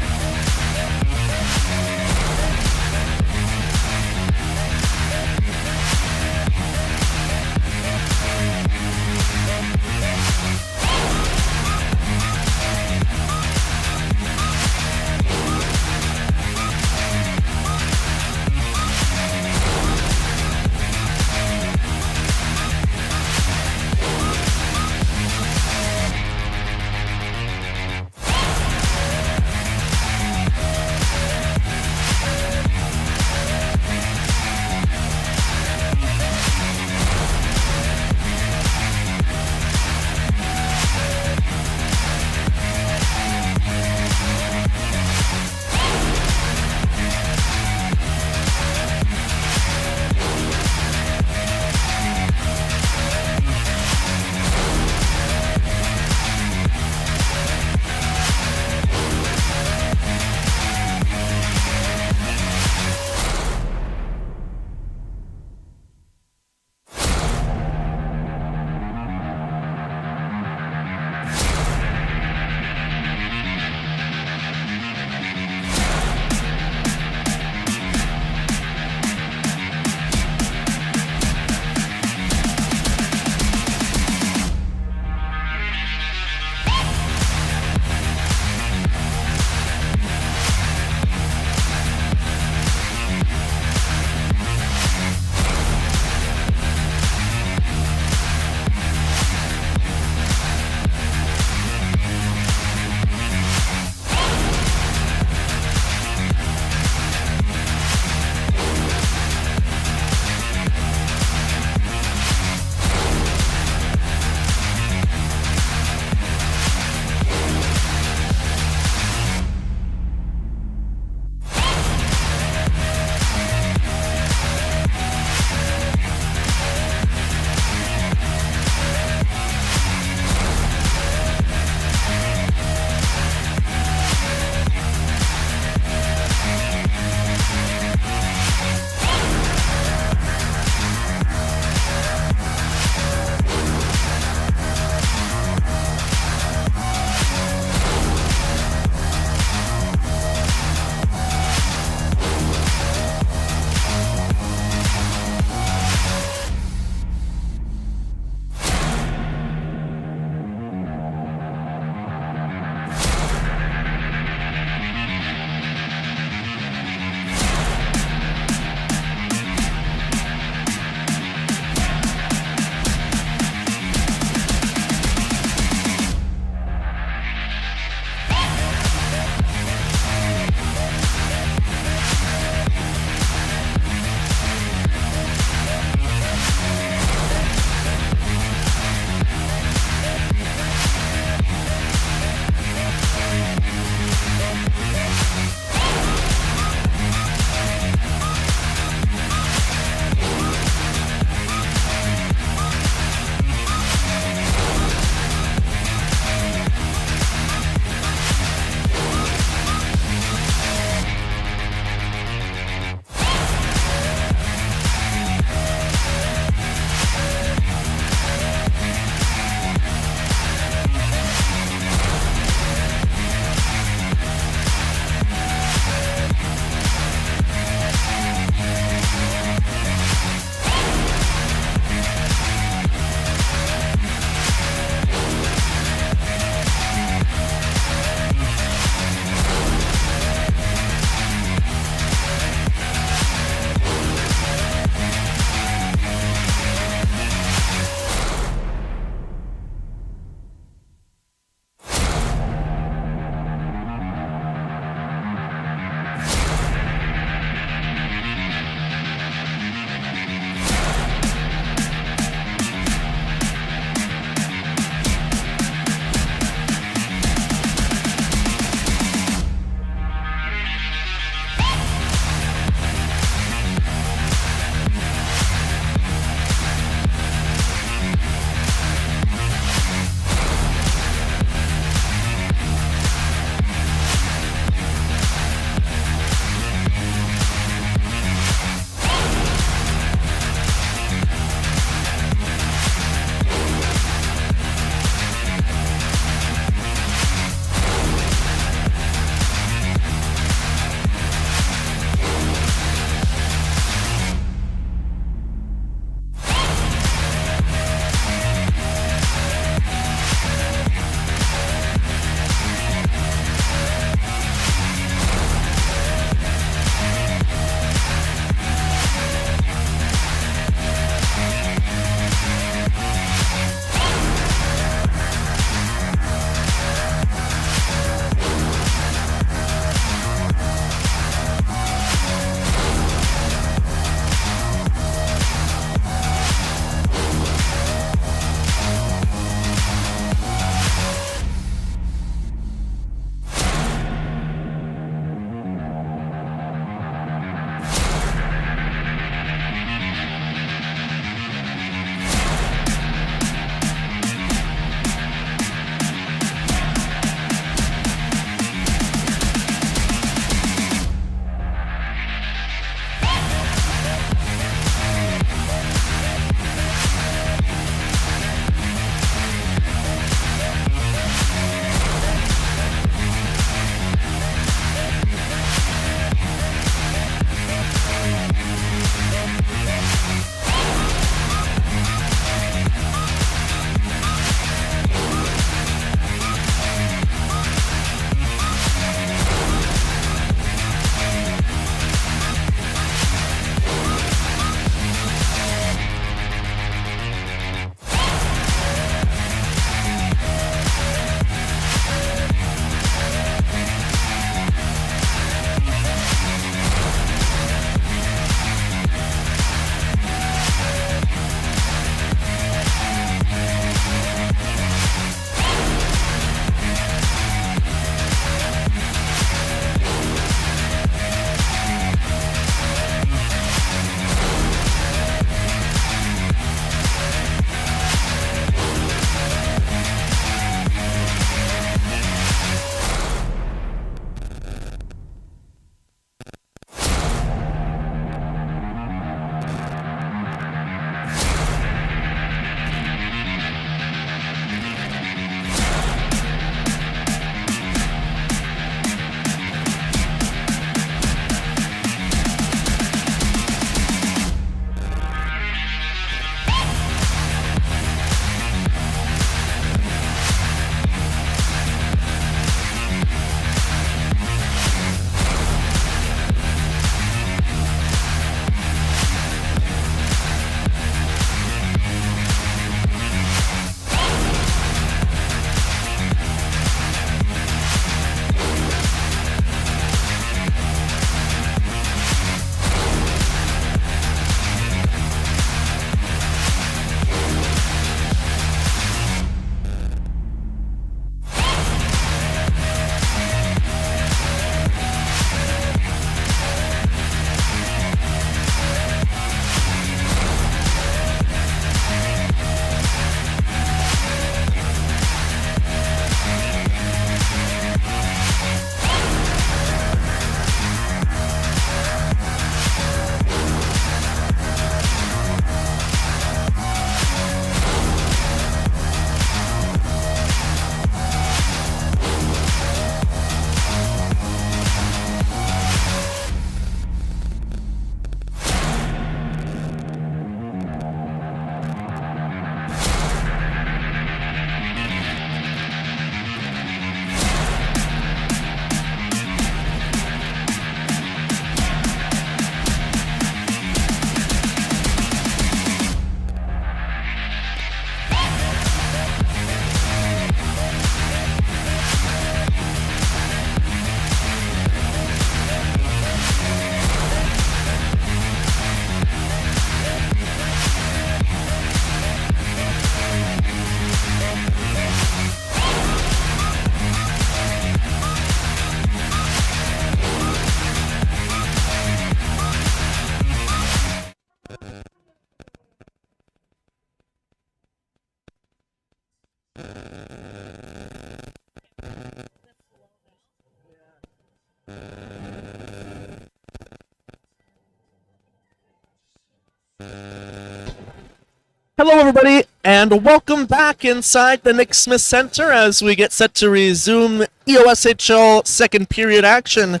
Hello, everybody, and welcome back inside the Nick Smith Center as we get set to resume EOSHL second period action.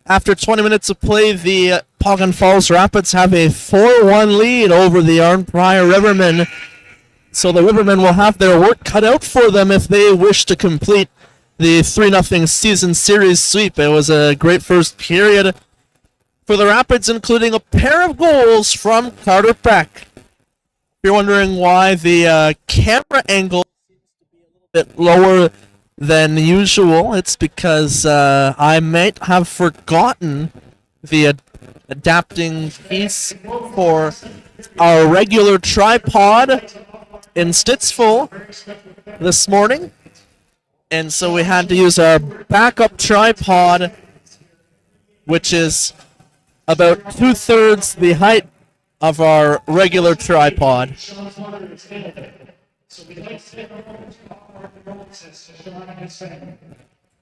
After 20 minutes of play, the Paugan Falls Rapids have a 4-1 lead over the Arnprior Rivermen. So the Rivermen will have their work cut out for them if they wish to complete the 3-0 season series sweep. It was a great first period for the Rapids, including a pair of goals from Carter Peck. If you're wondering why the camera angle seems to be a little bit lower than usual, it's because I might have forgotten the adapting piece for our regular tripod in Stittsville this morning. And so we had to use our backup tripod, which is about 2/3 the height of our regular tripod.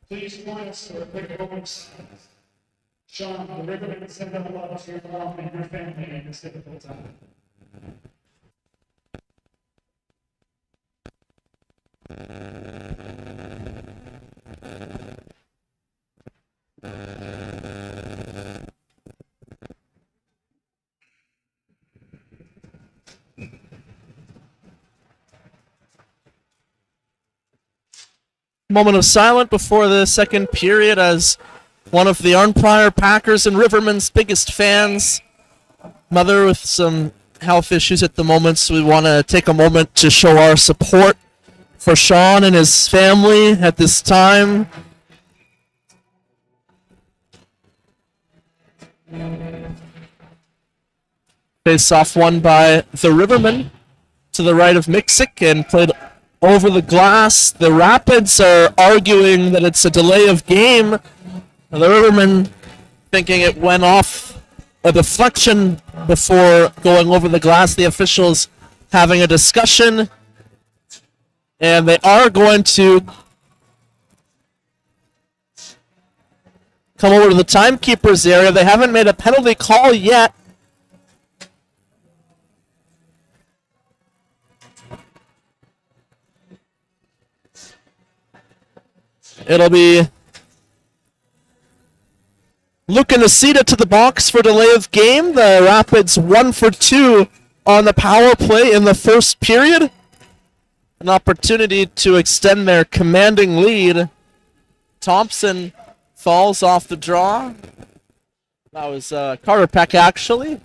Please join us for a quick moment. Sean, the Rivermen send out love to your mom and your family in this difficult time. Moment of silence before the second period as one of the Arnprior Packers and Rivermen's biggest fans, mother with some health issues at the moment, so we want to take a moment to show our support for Sean and his family at this time. Face off won by the Rivermen to the right of Mixic and played over the glass. The Rapids are arguing that it's a delay of game. The Rivermen thinking it went off a deflection before going over the glass. The officials having a discussion. And they are going to come over to the timekeeper's area. They haven't made a penalty call yet. It'll be Luca Nacita to the box for delay of game. The Rapids 1 for 2 on the power play in the first period. An opportunity to extend their commanding lead. Thompson falls off the draw. That was Carter Peck, actually.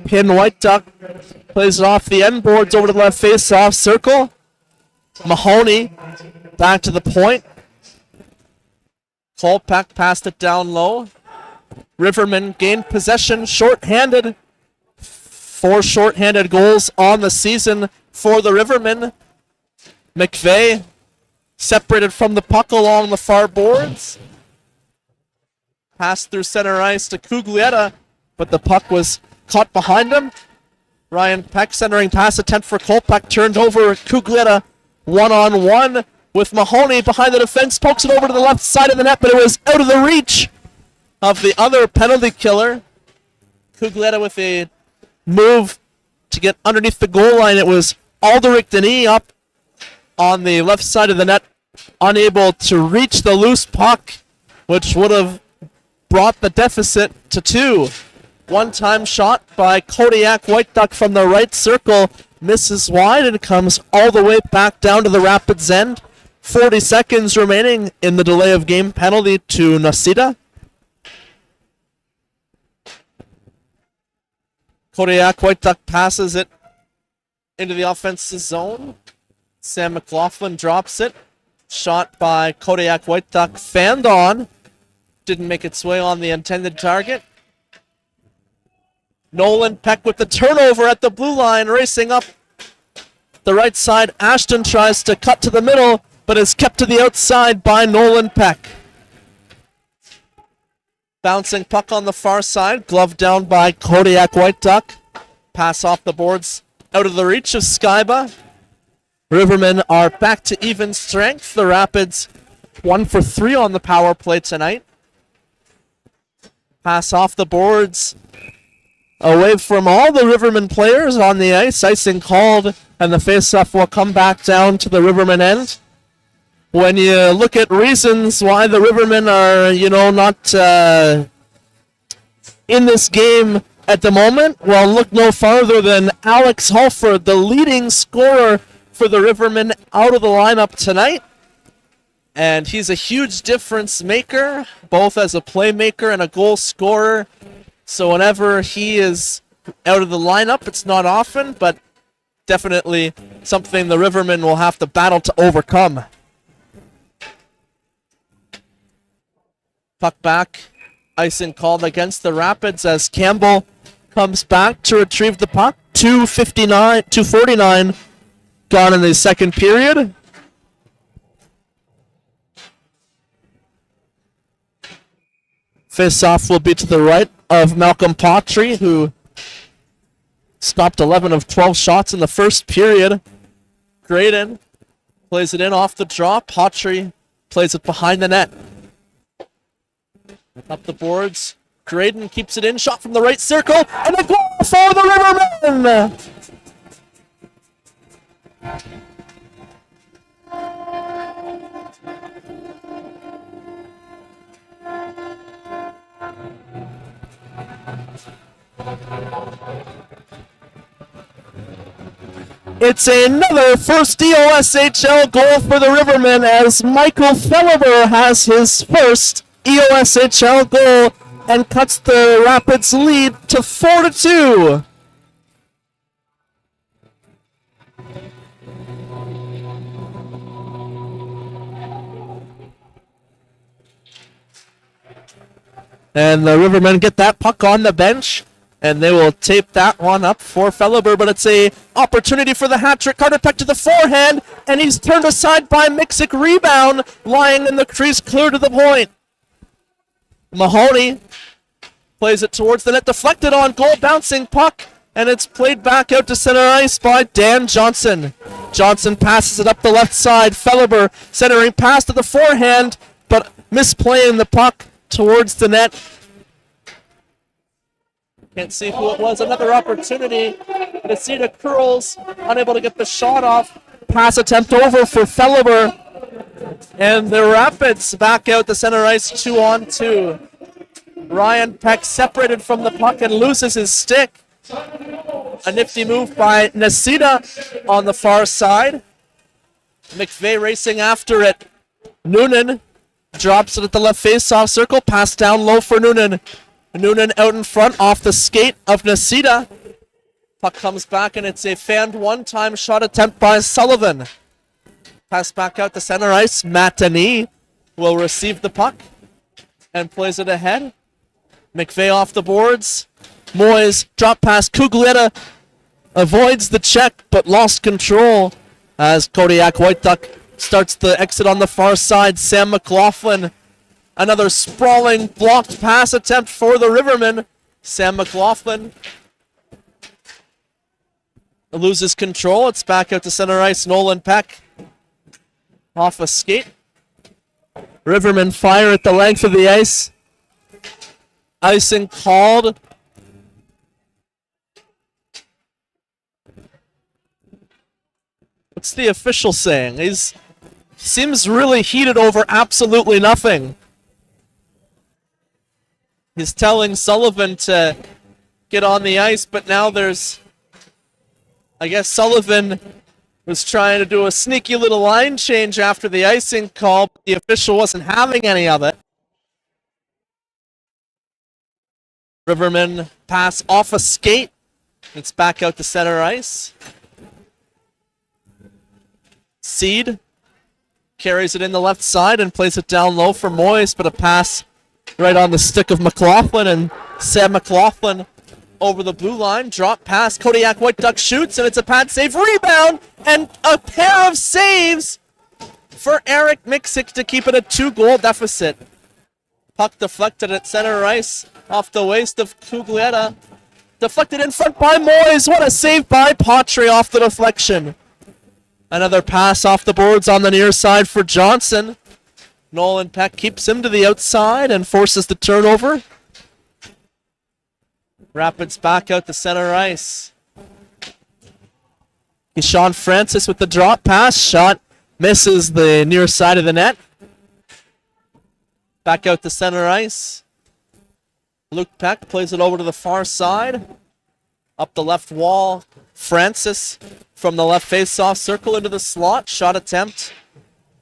Pin White Duck plays it off the end boards over to the left face-off circle. Mahoney back to the point. Kolpak passed it down low. Rivermen gained possession, short-handed. 4 short-handed goals on the season for the Rivermen. McVeigh separated from the puck along the far boards. Passed through center ice to Cuglietta, but the puck was caught behind him. Ryan Peck centering pass attempt for Kolpak turned over. Cuglietta 1-on-1 with Mahoney behind the defense, pokes it over to the left side of the net, but it was out of the reach of the other penalty killer. Cuglietta with a move to get underneath the goal line. It was Alderic Denis up on the left side of the net, unable to reach the loose puck, which would have brought the deficit to 2. One-time shot by Kodiak White Duck from the right circle, misses wide and comes all the way back down to the Rapids end. 40 seconds remaining in the delay of game penalty to Nacita. Kodiak White Duck passes it into the offensive zone. Sam McLaughlin drops it. Shot by Kodiak White Duck, fanned on. Didn't make its way on the intended target. Nolan Peck with the turnover at the blue line, racing up the right side. Ashton tries to cut to the middle, but is kept to the outside by Nolan Peck. Bouncing puck on the far side, gloved down by Kodiak White Duck. Pass off the boards, out of the reach of Skyba. Rivermen are back to even strength. The Rapids 1 for 3 on the power play tonight. Pass off the boards. Away from all the Rivermen players on the ice. Icing called, and the faceoff will come back down to the Rivermen end. When you look at reasons why the Rivermen are, not in this game at the moment, well, look no farther than Alex Halford, the leading scorer for the Rivermen, out of the lineup tonight. And he's a huge difference maker, both as a playmaker and a goal scorer. So whenever he is out of the lineup, it's not often, but definitely something the Rivermen will have to battle to overcome. Puck back. Icing called against the Rapids as Campbell comes back to retrieve the puck. 2:49 gone in the second period. Face-off will be to the right of Malcolm Patry, who stopped 11 of 12 shots in the first period. Graydon plays it in off the draw. Patry plays it behind the net. Up the boards. Graydon keeps it in. Shot from the right circle. And a goal for the Rivermen! It's another first EOSHL goal for the Rivermen as Michael Felleber has his first EOSHL goal and cuts the Rapids lead to 4-2. And the Rivermen get that puck on the bench, and they will tape that one up for Felleber, but it's a opportunity for the hat-trick. Carter Peck to the forehand, and he's turned aside by Miksic. Rebound, lying in the crease, clear to the point. Mahoney plays it towards the net, deflected on goal, bouncing puck, and it's played back out to center ice by Dan Johnson. Johnson passes it up the left side. Felleber centering pass to the forehand, but misplaying the puck towards the net. Can't see who it was. Another opportunity. Nasita curls, unable to get the shot off. Pass attempt over for Felleber. And the Rapids back out the center ice 2-on-2. Ryan Peck separated from the puck and loses his stick. A nifty move by Nasita on the far side. McVeigh racing after it. Noonan drops it at the left face-off circle. Pass down low for Noonan. Noonan out in front off the skate of Nasita. Puck comes back and it's a fanned one-time shot attempt by Sullivan. Pass back out to center ice. Matani will receive the puck and plays it ahead. McVeigh off the boards. Moyes drop pass. Cuglietta avoids the check but lost control as Kodiak White Duck starts the exit on the far side. Sam McLaughlin. Another sprawling blocked pass attempt for the Rivermen. Sam McLaughlin loses control. It's back out to center ice. Nolan Peck off a skate. Rivermen fire at the length of the ice. Icing called. What's the official saying? He's seems really heated over absolutely nothing. He's telling Sullivan to get on the ice, but now I guess Sullivan was trying to do a sneaky little line change after the icing call, but the official wasn't having any of it. Rivermen pass off a skate. It's back out to center ice. Seed carries it in the left side and plays it down low for Moyes, but a pass right on the stick of McLaughlin, and Sam McLaughlin over the blue line. Drop pass. Kodiak White Duck shoots, and it's a pad save. Rebound, and a pair of saves for Eric Miksic to keep it a 2-goal deficit. Puck deflected at center ice off the waist of Cuglietta. Deflected in front by Moyes. What a save by Patry off the deflection. Another pass off the boards on the near side for Johnson. Nolan Peck keeps him to the outside and forces the turnover. Rapids back out to center ice. Sean Francis with the drop pass. Shot misses the near side of the net. Back out to center ice. Luke Peck plays it over to the far side. Up the left wall. Francis from the left face-off circle into the slot. Shot attempt.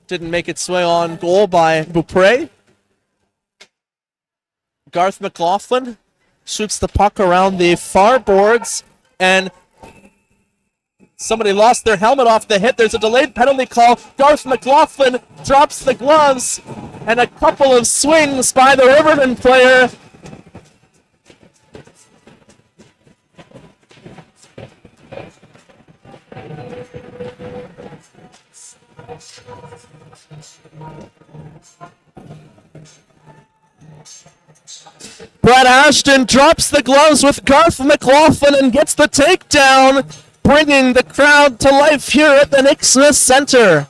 Didn't make its way on goal by Beaupre. Garth McLaughlin shoots the puck around the far boards, and somebody lost their helmet off the hit. There's a delayed penalty call. Garth McLaughlin drops the gloves, and a couple of swings by the Rivermen player. Brett Ashton drops the gloves with Garth McLaughlin and gets the takedown, bringing the crowd to life here at the Nick Smith Center.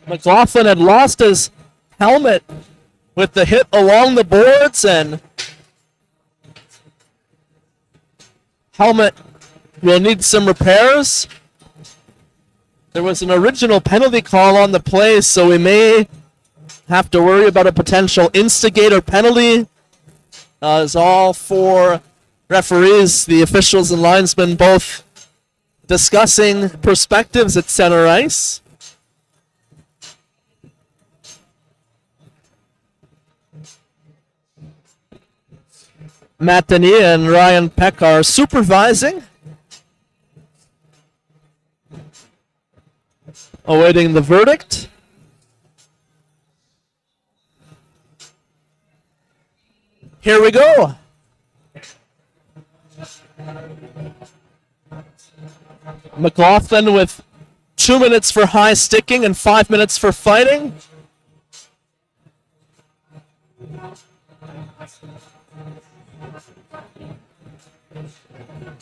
McLaughlin had lost his helmet with the hit along the boards, and helmet will need some repairs. There was an original penalty call on the play, so we may have to worry about a potential instigator penalty. As all four referees, the officials and linesmen, both discussing perspectives at center ice. Matt Dania and Ryan Peck are supervising, awaiting the verdict. Here we go. McLaughlin with 2 minutes for high sticking and 5 minutes for fighting.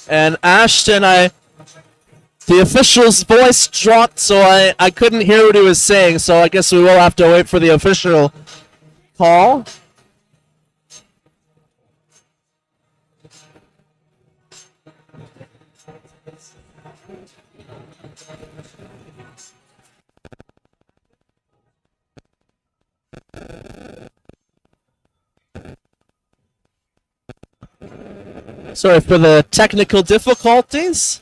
And Ashton, the official's voice dropped, so I couldn't hear what he was saying, so I guess we will have to wait for the official call. Sorry for the technical difficulties.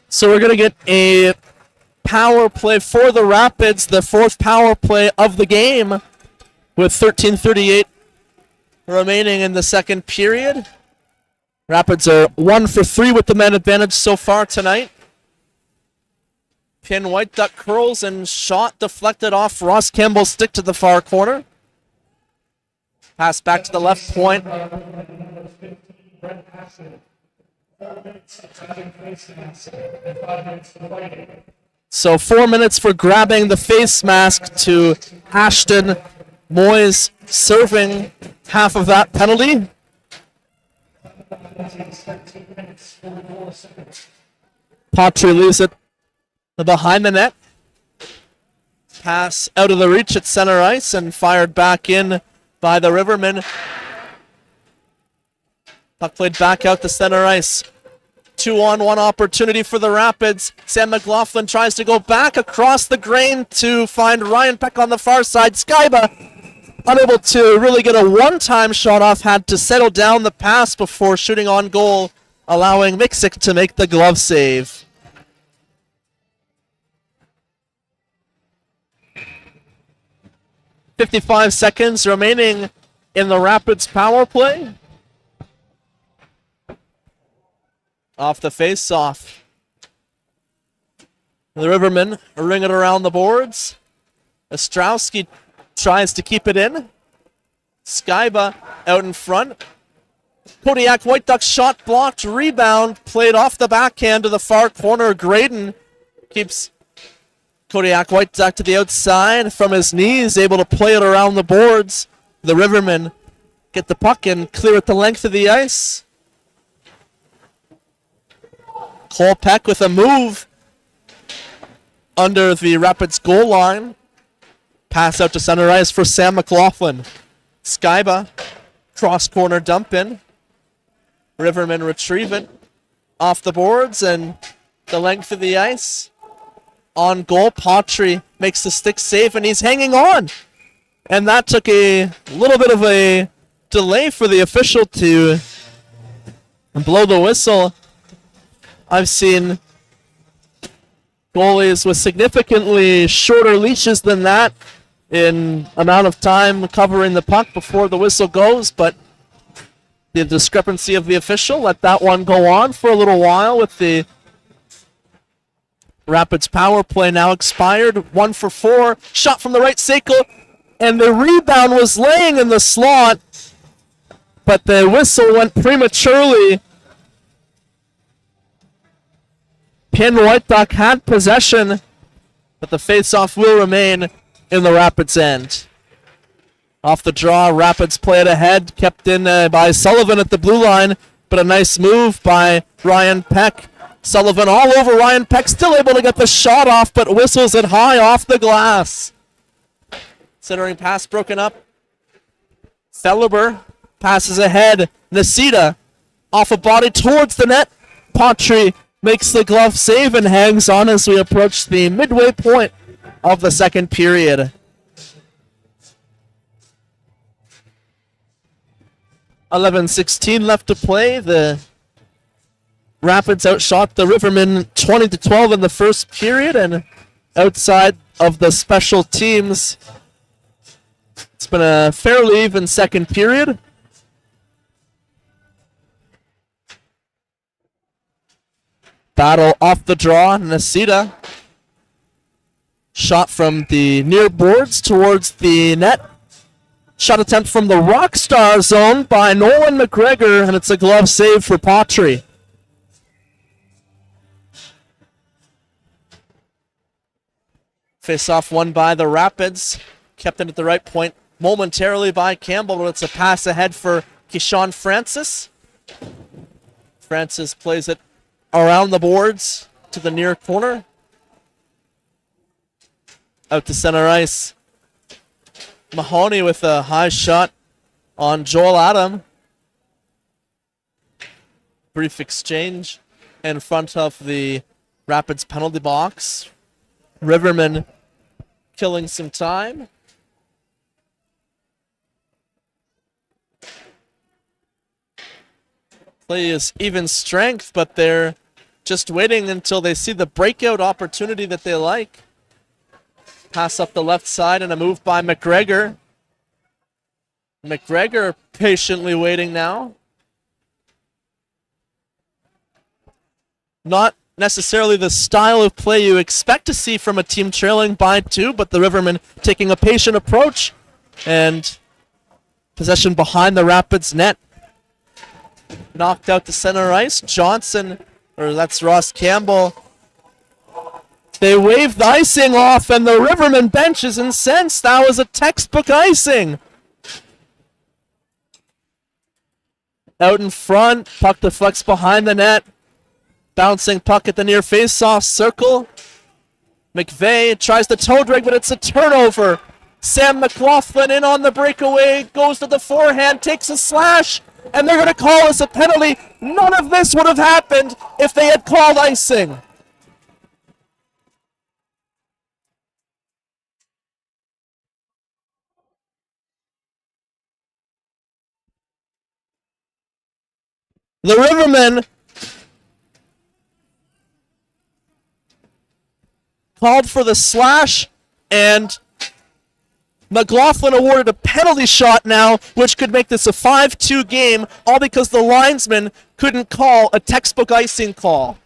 So we're going to get a power play for the Rapids, the fourth power play of the game, with 13:38 remaining in the second period. Rapids are 1 for 3 with the man advantage so far tonight. Pin White Duck curls and shot deflected off Ross Campbell's stick to the far corner. Pass back to the left point. So 4 minutes for grabbing the face mask to Ashton. Moyes serving half of that penalty. Patry leaves it behind the net. Pass out of the reach at center ice and fired back in by the Rivermen. Puck played back out to center ice. 2-on-1 opportunity for the Rapids. Sam McLaughlin tries to go back across the grain to find Ryan Peck on the far side. Skyba unable to really get a one-time shot off, had to settle down the pass before shooting on goal, allowing Miksic to make the glove save. 55 seconds remaining in the Rapids power play. Off the face-off. The Rivermen ring it around the boards. Ostrowski tries to keep it in. Skyba out in front. Kodiak White Ducks shot blocked. Rebound played off the backhand to the far corner. Graydon keeps Kodiak White Duck to the outside from his knees, able to play it around the boards. The Rivermen get the puck and clear it the length of the ice. Cole Peck with a move under the Rapids goal line. Pass out to center ice for Sam McLaughlin. Skyba, cross corner dump in. Rivermen retrieve it off the boards and the length of the ice. On goal, Patry makes the stick save and he's hanging on. And that took a little bit of a delay for the official to blow the whistle. I've seen goalies with significantly shorter leashes than that in amount of time covering the puck before the whistle goes, but the discrepancy of the official let that one go on for a little while with the Rapids power play now expired. 1 for 4. Shot from the right circle, and the rebound was laying in the slot, but the whistle went prematurely. Pin White Duck had possession, but the faceoff will remain in the Rapids end. Off the draw, Rapids play it ahead, kept in by Sullivan at the blue line, but a nice move by Ryan Peck. Sullivan all over Ryan Peck, still able to get the shot off, but whistles it high off the glass. Centering pass broken up. Fellerber passes ahead. Nasita off a body towards the net. Patry makes the glove save and hangs on as we approach the midway point of the second period. 11:16 left to play. The Rapids outshot the Rivermen 20-12 in the first period, and outside of the special teams, it's been a fairly even second period. Battle off the draw. Nasita. Shot from the near boards towards the net. Shot attempt from the Rockstar zone by Nolan McGregor, and it's a glove save for Patry. Face-off won by the Rapids. Kept in at the right point momentarily by Campbell, but it's a pass ahead for Keyshawn Francis. Francis plays it around the boards to the near corner. Out to center ice. Mahoney with a high shot on Joel Adam. Brief exchange in front of the Rapids penalty box. Rivermen killing some time. Play is even strength, but they're just waiting until they see the breakout opportunity that they like. Pass up the left side and a move by McGregor. McGregor patiently waiting now. Not necessarily the style of play you expect to see from a team trailing by 2, but the Rivermen taking a patient approach, and possession behind the Rapids net. Knocked out to center ice. Johnson, or that's Ross Campbell. They waved the icing off, and the Rivermen bench is incensed. That was a textbook icing. Out in front, puck deflects behind the net. Bouncing puck at the near face-off circle. McVeigh tries to toe drag, but it's a turnover. Sam McLaughlin in on the breakaway, goes to the forehand, takes a slash, and they're going to call this a penalty. None of this would have happened if they had called icing. The Rivermen called for the slash, and McLaughlin awarded a penalty shot now, which could make this a 5-2 game, all because the linesman couldn't call a textbook icing call.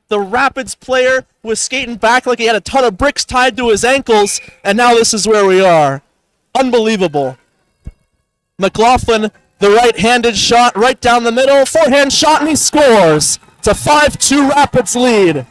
The Rapids player was skating back like he had a ton of bricks tied to his ankles, and now this is where we are. Unbelievable. McLaughlin, the right-handed shot right down the middle, forehand shot, and he scores. It's a 5-2 Rapids lead.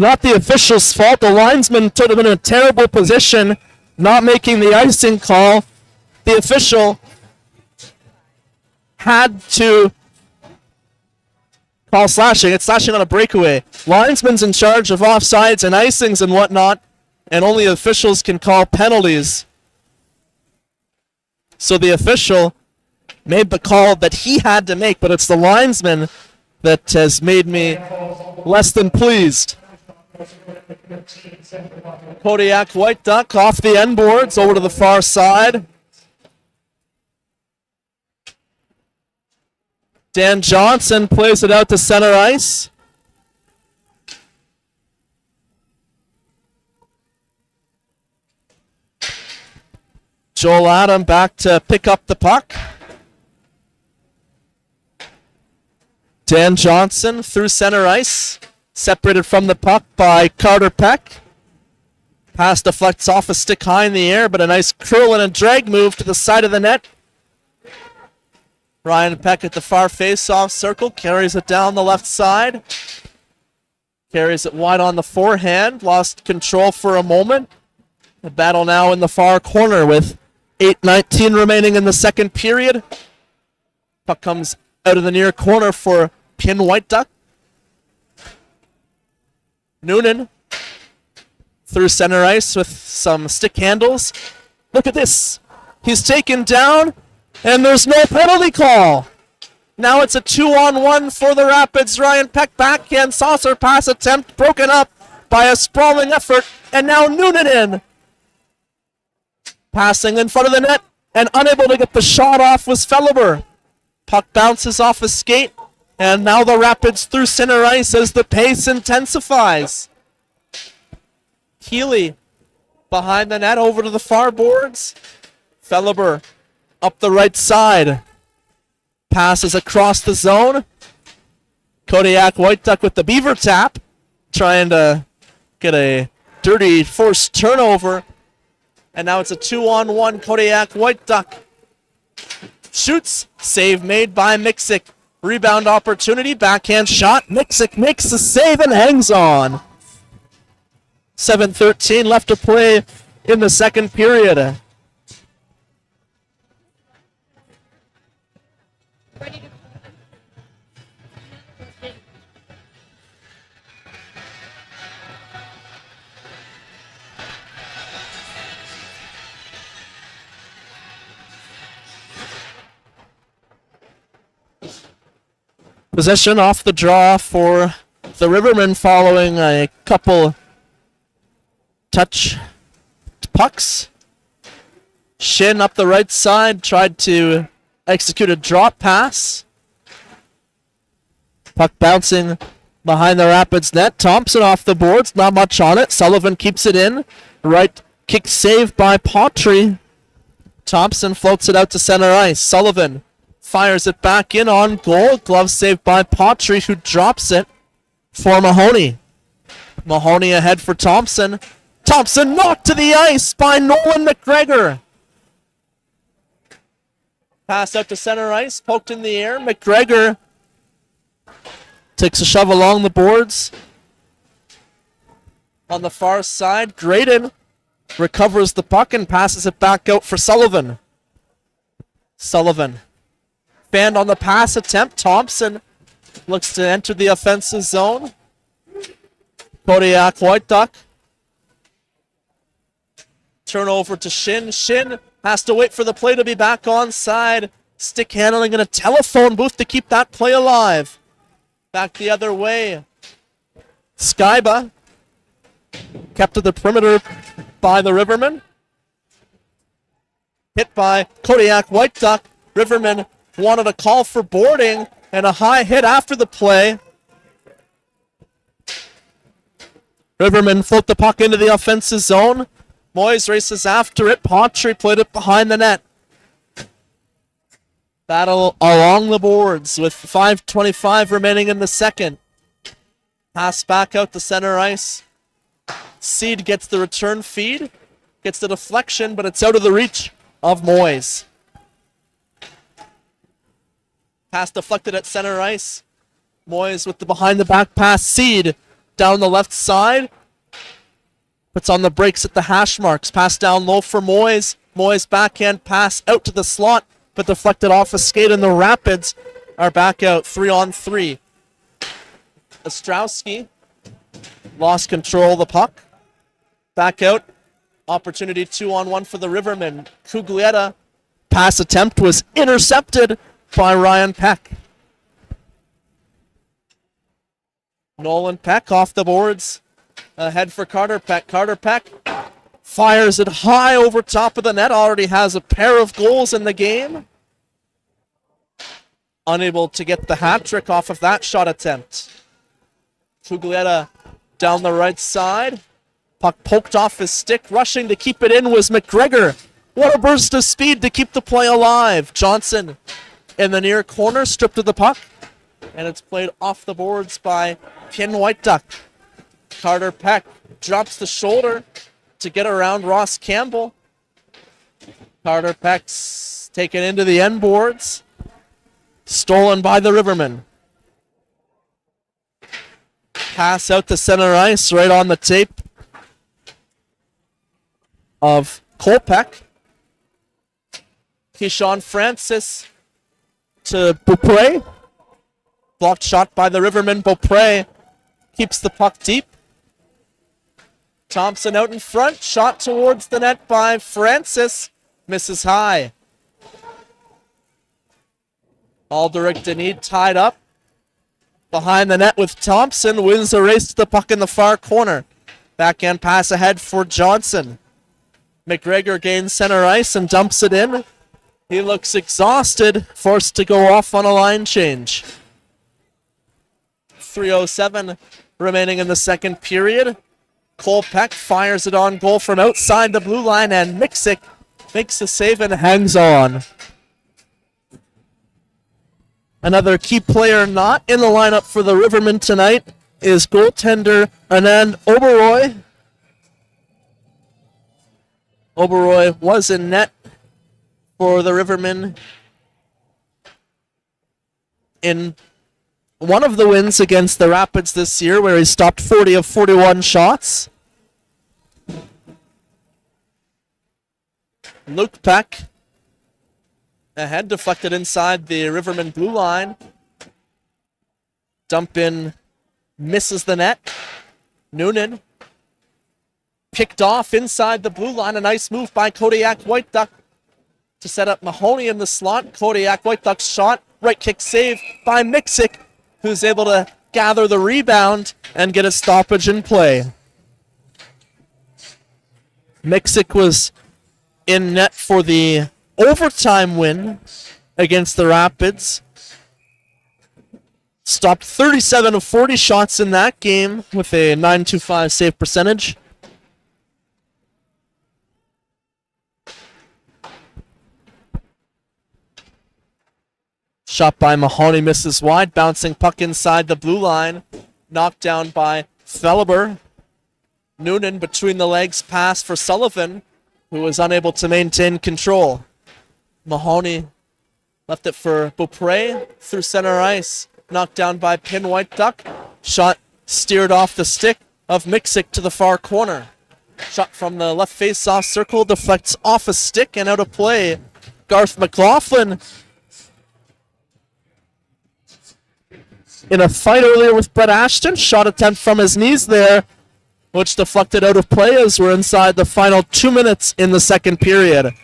Not the official's fault. The linesman put him in a terrible position, not making the icing call. The official had to call slashing. It's slashing on a breakaway. Linesman's in charge of offsides and icings and whatnot, and only officials can call penalties. So the official made the call that he had to make, but it's the linesman that has made me less than pleased. Kodiak White Duck off the end boards over to the far side. Dan Johnson plays it out to center ice. Joel Adam back to pick up the puck. Dan Johnson through center ice. Separated from the puck by Carter Peck. Pass deflects off a stick high in the air, but a nice curl and a drag move to the side of the net. Ryan Peck at the far face-off circle, carries it down the left side. Carries it wide on the forehand, lost control for a moment. The battle now in the far corner with 8:19 remaining in the second period. Puck comes out of the near corner for Pin White Duck. Noonan through center ice with some stick handles. Look at this. He's taken down, and there's no penalty call. Now it's a 2-on-1 for the Rapids. Ryan Peck backhand saucer pass attempt broken up by a sprawling effort, and now Noonan in. Passing in front of the net, and unable to get the shot off was Felleber. Puck bounces off a skate. And now the Rapids through center ice as the pace intensifies. Healy behind the net over to the far boards. Felleber up the right side. Passes across the zone. Kodiak White Duck with the beaver tap. Trying to get a dirty forced turnover. And now it's a 2-on-1 Kodiak White Duck. Shoots. Save made by Miksic. Rebound opportunity, backhand shot. Miksic makes the save and hangs on. 7:13 left to play in the second period. Possession off the draw for the Rivermen following a couple touch pucks. Shin up the right side, tried to execute a drop pass. Puck bouncing behind the Rapids net. Thompson off the boards, not much on it. Sullivan keeps it in. Right kick save by Pautry. Thompson floats it out to center ice. Sullivan fires it back in on goal. Glove saved by Pautry, who drops it for Mahoney. Mahoney ahead for Thompson. Thompson knocked to the ice by Nolan McGregor. Pass out to center ice, poked in the air. McGregor takes a shove along the boards. On the far side, Graydon recovers the puck and passes it back out for Sullivan. Sullivan fanned on the pass attempt. Thompson looks to enter the offensive zone. Kodiak White Duck. Turnover to Shin. Shin has to wait for the play to be back onside. Stick handling in a telephone booth to keep that play alive. Back the other way. Skyba kept to the perimeter by the Rivermen. Hit by Kodiak White Duck. Rivermen wanted a call for boarding and a high hit after the play. Rivermen float the puck into the offensive zone. Moyes races after it. Pottery played it behind the net. Battle along the boards with 5:25 remaining in the second. Pass back out to center ice. Seed gets the return feed. Gets the deflection, but it's out of the reach of Moyes. Pass deflected at center ice. Moyes with the behind the back pass. Seed down the left side. Puts on the brakes at the hash marks. Pass down low for Moyes. Moyes backhand pass out to the slot, but deflected off a skate, and the Rapids are back out 3-on-3. Ostrowski lost control of the puck. Back out. Opportunity 2-on-1 for the Rivermen. Cuglietta pass attempt was intercepted by Ryan Peck. Nolan Peck off the boards. Ahead for Carter Peck. Carter Peck fires it high over top of the net. Already has a pair of goals in the game. Unable to get the hat trick off of that shot attempt. Cuglietta down the right side. Puck poked off his stick. Rushing to keep it in was McGregor. What a burst of speed to keep the play alive. Johnson in the near corner, stripped of the puck. And it's played off the boards by Pin White Duck. Carter Peck drops the shoulder to get around Ross Campbell. Carter Peck's taken into the end boards. Stolen by the Rivermen. Pass out to center ice, right on the tape of Kolpeck. Keyshawn Francis to Beaupre. Blocked shot by the Rivermen. Beaupre keeps the puck deep. Thompson out in front. Shot towards the net by Francis. Misses high. Alderic Denid tied up behind the net with Thompson. Wins the race to the puck in the far corner. Backhand pass ahead for Johnson. McGregor gains center ice and dumps it in. He looks exhausted, forced to go off on a line change. 3:07 remaining in the second period. Cole Peck fires it on goal from outside the blue line, and Miksic makes the save and hangs on. Another key player not in the lineup for the Rivermen tonight is goaltender Anand Oberoi. Oberoi was in net for the Rivermen in one of the wins against the Rapids this year, where he stopped 40 of 41 shots. Luke Peck ahead, deflected inside the Rivermen blue line. Dump in, misses the net. Noonan picked off inside the blue line. A nice move by Kodiak White Duck to set up Mahoney in the slot. Kodiak White Duck's shot, right kick save by Miksic, who's able to gather the rebound and get a stoppage in play. Miksic was in net for the overtime win against the Rapids. Stopped 37 of 40 shots in that game with a .925 save percentage. Shot by Mahoney misses wide, bouncing puck inside the blue line. Knocked down by Felber. Noonan between the legs pass for Sullivan, who was unable to maintain control. Mahoney left it for Beaupre through center ice. Knocked down by Pin White Duck. Shot steered off the stick of Miksic to the far corner. Shot from the left face-off circle, deflects off a stick and out of play. Garth McLaughlin in a fight earlier with Brett Ashton. Shot attempt from his knees there, which deflected out of play as we're inside the final 2 minutes in the second period.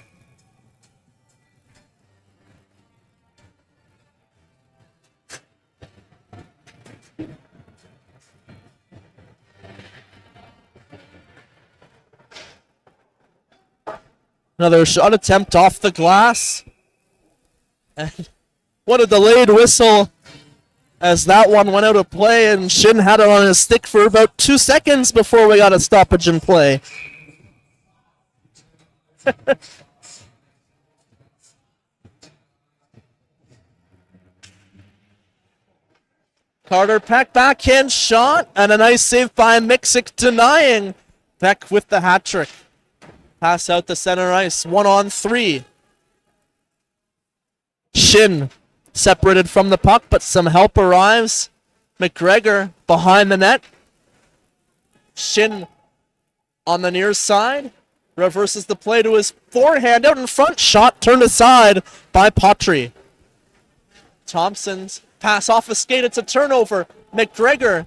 Another shot attempt off the glass. And what a delayed whistle as that one went out of play, and Shin had it on his stick for about 2 seconds before we got a stoppage in play. Carter Peck backhand shot, and a nice save by Miksic denying. Peck with the hat trick. Pass out to center ice, 1-on-3. Shin separated from the puck, but some help arrives. McGregor behind the net. Shin on the near side. Reverses the play to his forehand out in front. Shot turned aside by Patry. Thompson's pass off a skate. It's a turnover. McGregor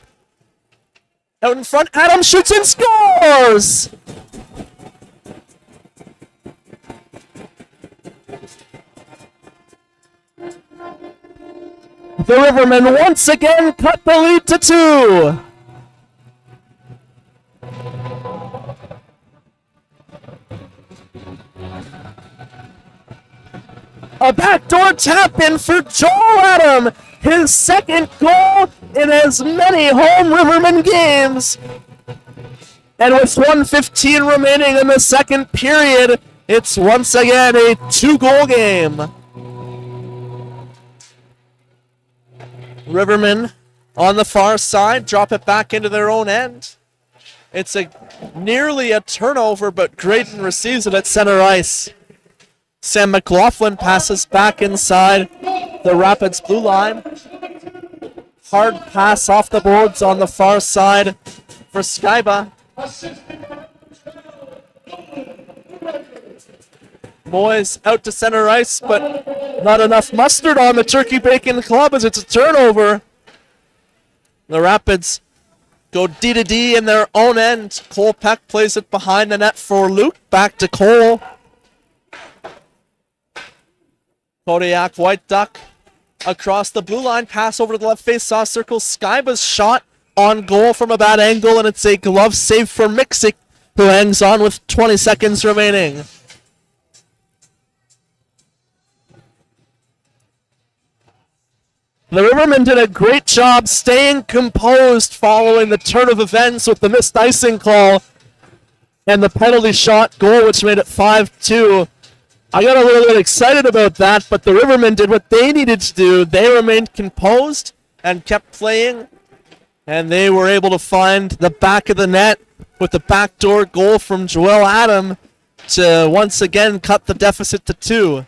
out in front. Adam shoots and scores! The Rivermen once again cut the lead to 2. A backdoor tap in for Joel Adam, his second goal in as many home Rivermen games. And with 1:15 remaining in the second period, it's once again a 2-goal game. Rivermen on the far side drop it back into their own end. It's nearly a turnover, but Graydon receives it at center ice. Sam McLaughlin passes back inside the Rapids blue line. Hard pass off the boards on the far side for Skyba. Moyes out to center ice, but not enough mustard on the Turkey Bacon Club as it's a turnover. The Rapids go D to D in their own end. Cole Peck plays it behind the net for Luke. Back to Cole. Kodiak White Duck across the blue line. Pass over to the left face-off circle. Skyba's shot on goal from a bad angle, and it's a glove save for Miksic, who hangs on with 20 seconds remaining. The Rivermen did a great job staying composed following the turn of events with the missed icing call and the penalty shot goal, which made it 5-2. I got a little bit excited about that, but the Rivermen did what they needed to do. They remained composed and kept playing, and they were able to find the back of the net with the backdoor goal from Joel Adam to once again cut the deficit to 2.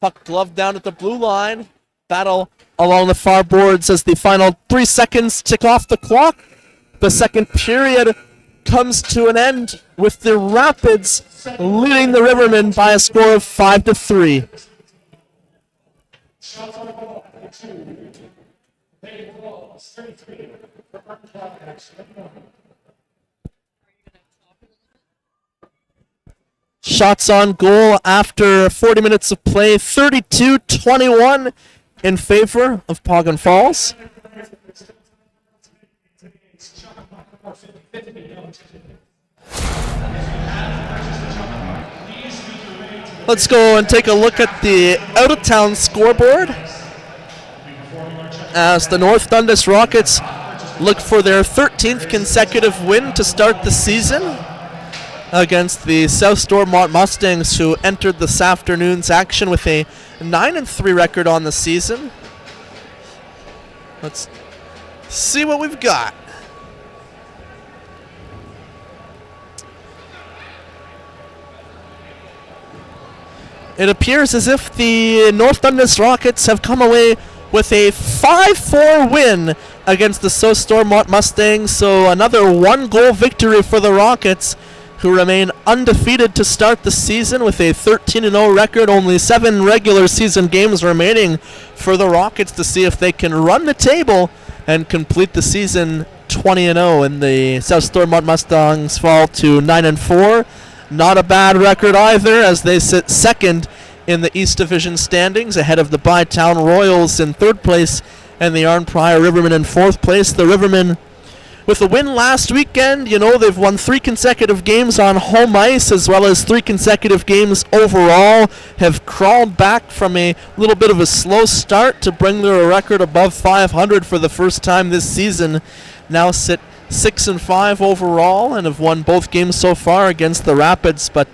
Puck glove down at the blue line. Battle along the far boards as the final 3 seconds tick off the clock. The second period comes to an end with the Rapids leading the Rivermen by a score of 5-3. Shots on goal after 40 minutes of play, 32-21 in favor of Paugan Falls. Let's go and take a look at the out-of-town scoreboard as the North Dundas Rockets look for their 13th consecutive win to start the season against the South Stormont Mustangs, who entered this afternoon's action with a 9-3 record on the season. Let's see what we've got. It appears as if the North Dundas Rockets have come away with a 5-4 win against the South Stormont Mustangs, so another 1-goal victory for the Rockets, who remain undefeated to start the season with a 13-0 record. Only 7 regular season games remaining for the Rockets to see if they can run the table and complete the season 20-0. And the South Stormont Mustangs fall to 9-4. Not a bad record either, as they sit second in the East Division standings, ahead of the Bytown Royals in third place and the Arnprior Rivermen in fourth place. The Rivermen with a win last weekend, they've won 3 consecutive games on home ice as well as 3 consecutive games overall, have crawled back from a little bit of a slow start to bring their record above 500 for the first time this season. Now sit 6-5 overall and have won both games so far against the Rapids, but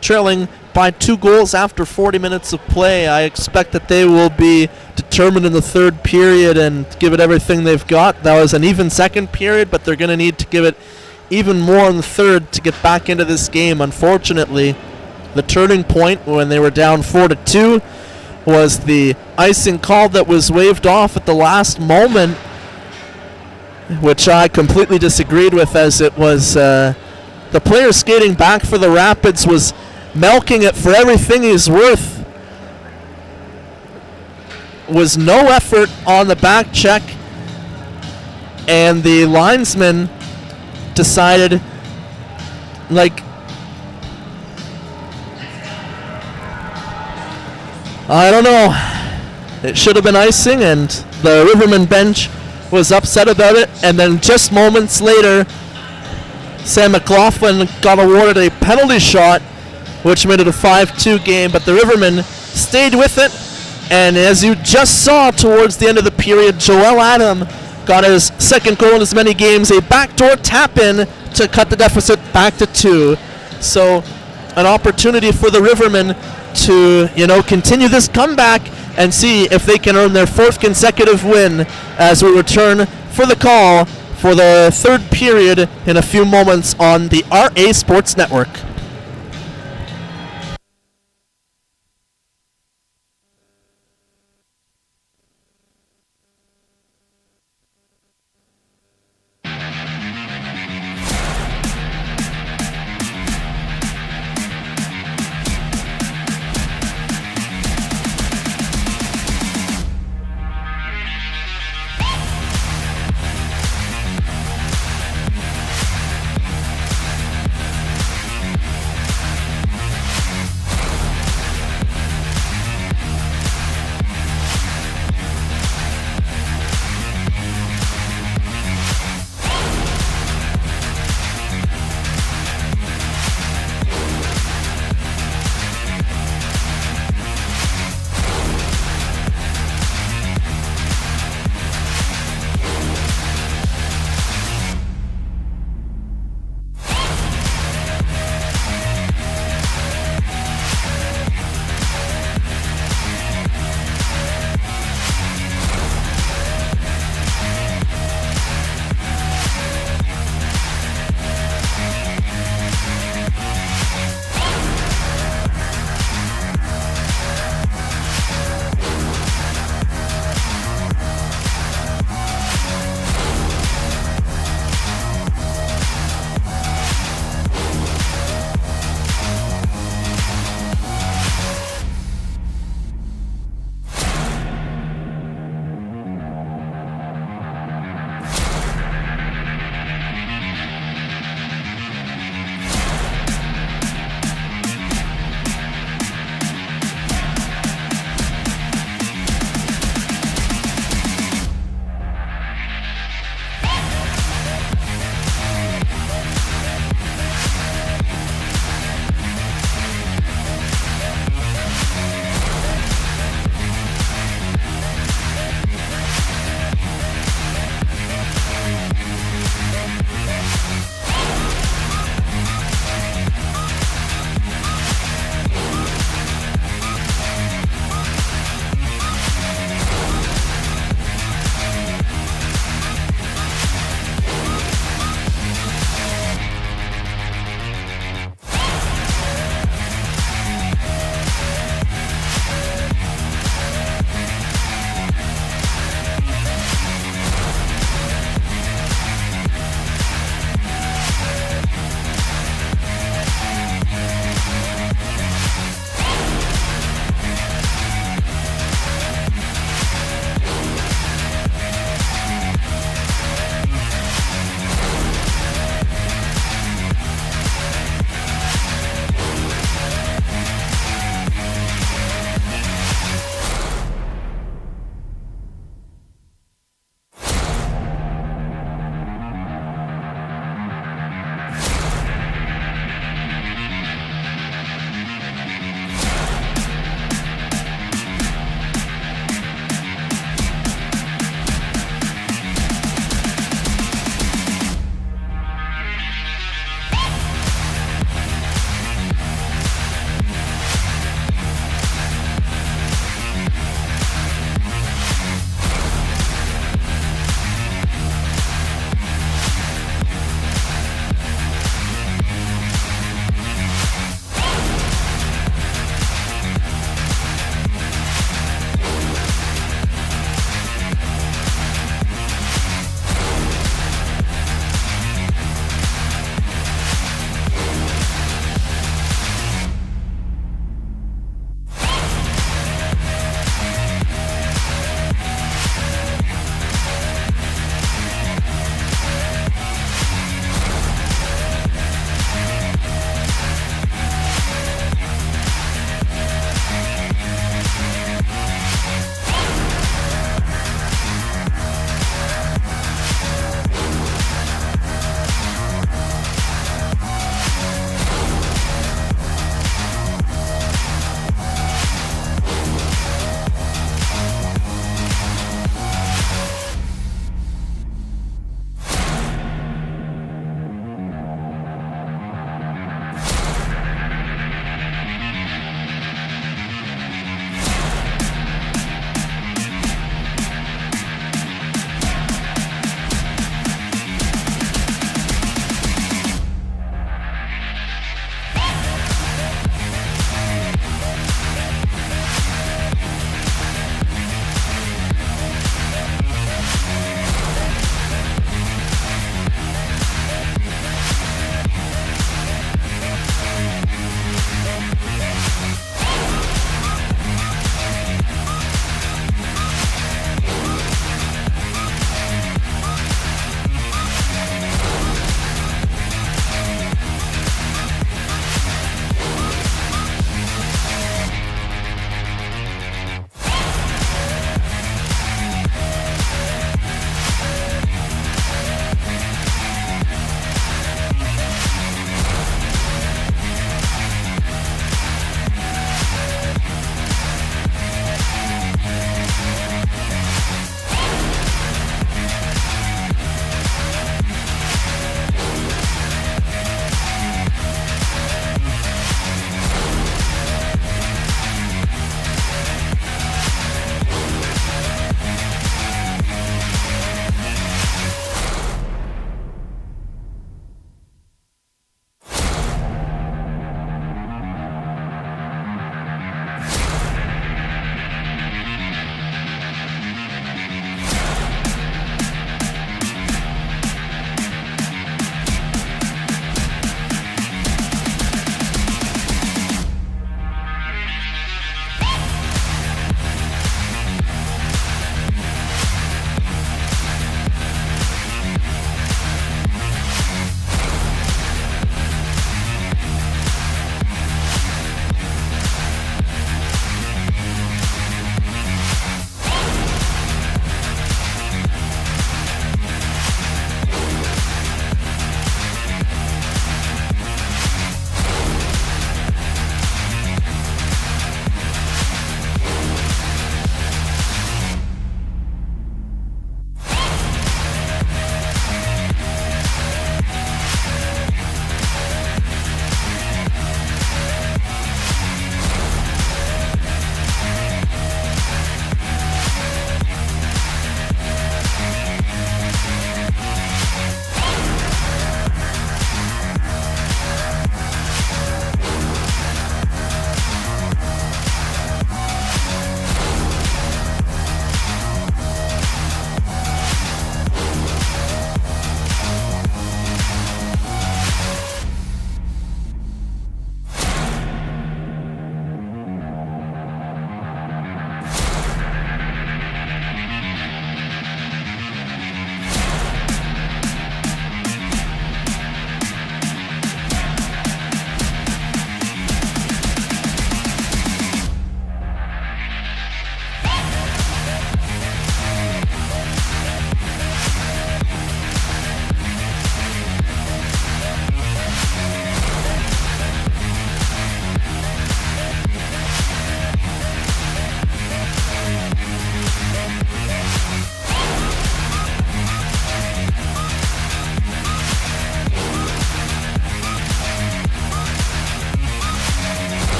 trailing by 2 goals after 40 minutes of play. I expect that they will be determined in the third period and give it everything they've got. That was an even second period, but they're going to need to give it even more in the third to get back into this game. Unfortunately, the turning point when they were down 4-2 was the icing call that was waved off at the last moment, which I completely disagreed with, as it was the player skating back for the Rapids was milking it for everything he's worth. Was no effort on the back check, and the linesman decided, I don't know, it should have been icing, and the Rivermen bench was upset about it. And then just moments later, Sam McLaughlin got awarded a penalty shot, which made it a 5-2 game, but the Rivermen stayed with it. And as you just saw towards the end of the period, Joel Adam got his second goal in as many games, a backdoor tap-in to cut the deficit back to 2. So an opportunity for the Rivermen to, continue this comeback and see if they can earn their 4th consecutive win, as we return for the call for the third period in a few moments on the RA Sports Network.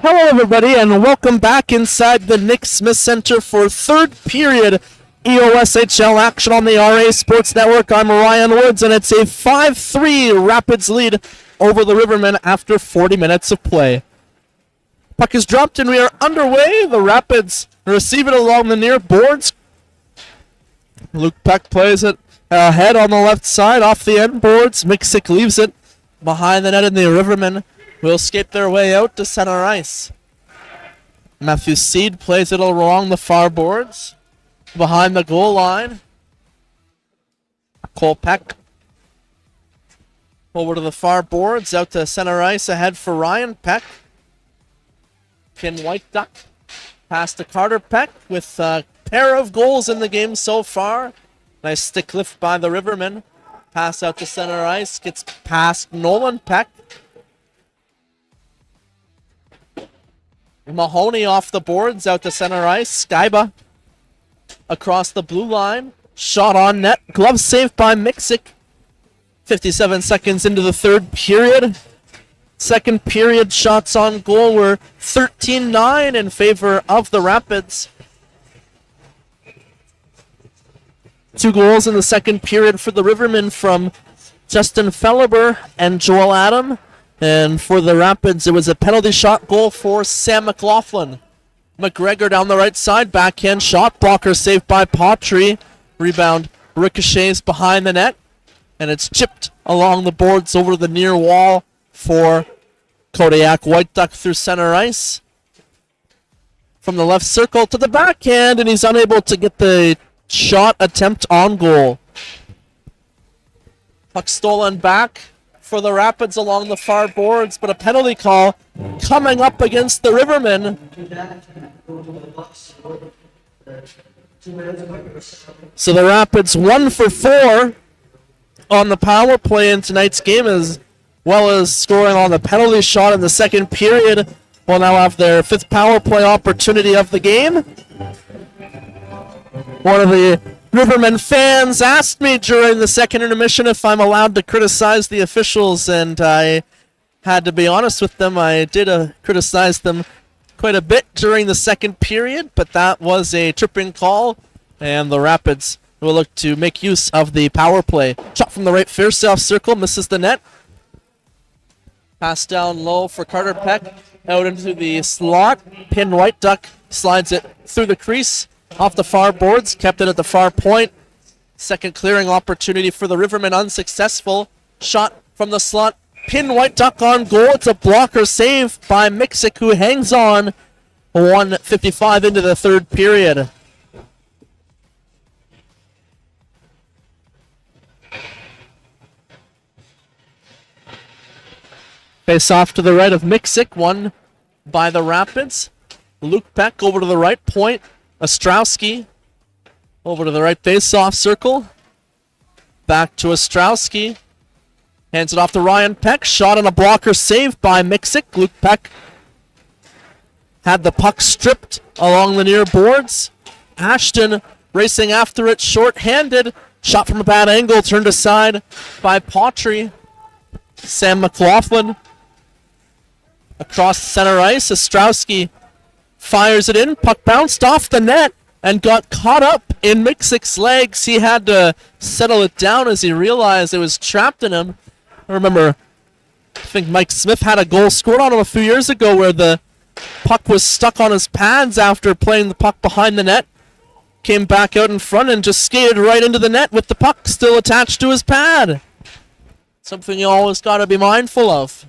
Hello, everybody, and welcome back inside the Nick Smith Center for third period EOSHL action on the RA Sports Network. I'm Ryan Woods, and it's a 5-3 Rapids lead over the Rivermen after 40 minutes of play. Puck is dropped, and we are underway. The Rapids receive it along the near boards. Luke Peck plays it ahead on the left side, off the end boards. Miksic leaves it behind the net, and the Rivermen will skate their way out to center ice. Matthew Seed plays it along the far boards, behind the goal line. Cole Peck over to the far boards, out to center ice, ahead for Ryan Peck. Pin White Duck, pass to Carter Peck with a pair of goals in the game so far. Nice stick lift by the Rivermen. Pass out to center ice, gets past Nolan Peck. Mahoney off the boards, out to center ice. Skyba across the blue line. Shot on net. Glove saved by Miksic. 57 seconds into the third period. Second period shots on goal were 13-9 in favor of the Rapids. 2 goals in the second period for the Rivermen from Justin Felleber and Joel Adam. And for the Rapids, it was a penalty shot goal for Sam McLaughlin. McGregor down the right side, backhand shot, blocker saved by Patry. Rebound ricochets behind the net, and it's chipped along the boards over the near wall for Kodiak White Duck through center ice. From the left circle to the backhand, and he's unable to get the shot attempt on goal. Puck stolen back for the Rapids along the far boards, but a penalty call coming up against the Rivermen. So the Rapids 1 for 4 on the power play in tonight's game, as well as scoring on the penalty shot in the second period. Will now have their 5th power play opportunity of the game. One of the Rivermen fans asked me during the second intermission if I'm allowed to criticize the officials, and I had to be honest with them. I did criticize them quite a bit during the second period, but that was a tripping call, and the Rapids will look to make use of the power play. Shot from the right fairsoff circle, misses the net. Pass down low for Carter Peck, out into the slot. Pin White Duck slides it through the crease. Off the far boards, kept it at the far point. Second clearing opportunity for the Rivermen, unsuccessful. Shot from the slot. Pin White Duck on goal. It's a blocker save by Miksic, who hangs on. 1:55 into the third period. Face off to the right of Miksic, won by the Rapids. Luke Peck over to the right point. Ostrowski over to the right face-off circle. Back to Ostrowski. Hands it off to Ryan Peck. Shot and a blocker saved by Miksic. Luke Peck had the puck stripped along the near boards. Ashton racing after it short-handed. Shot from a bad angle, turned aside by Patry. Sam McLaughlin across center ice. Ostrowski fires it in. Puck bounced off the net and got caught up in Miksic's legs. He had to settle it down as he realized it was trapped in him. I remember, I think Mike Smith had a goal scored on him a few years ago where the puck was stuck on his pads after playing the puck behind the net. Came back out in front and just skated right into the net with the puck still attached to his pad. Something you always got to be mindful of.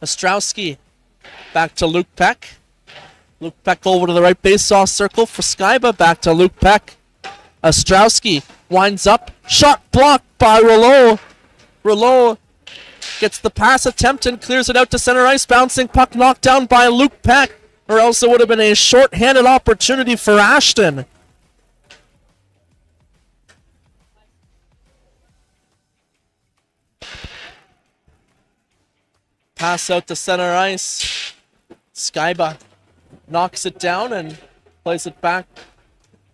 Ostrowski back to Luke Peck. Luke Peck over to the right face-off circle for Skyba. Back to Luke Peck. Ostrowski winds up. Shot blocked by Rouleau. Rouleau gets the pass attempt and clears it out to center ice. Bouncing puck knocked down by Luke Peck. Or else it would have been a short-handed opportunity for Ashton. Pass out to center ice. Skyba knocks it down and plays it back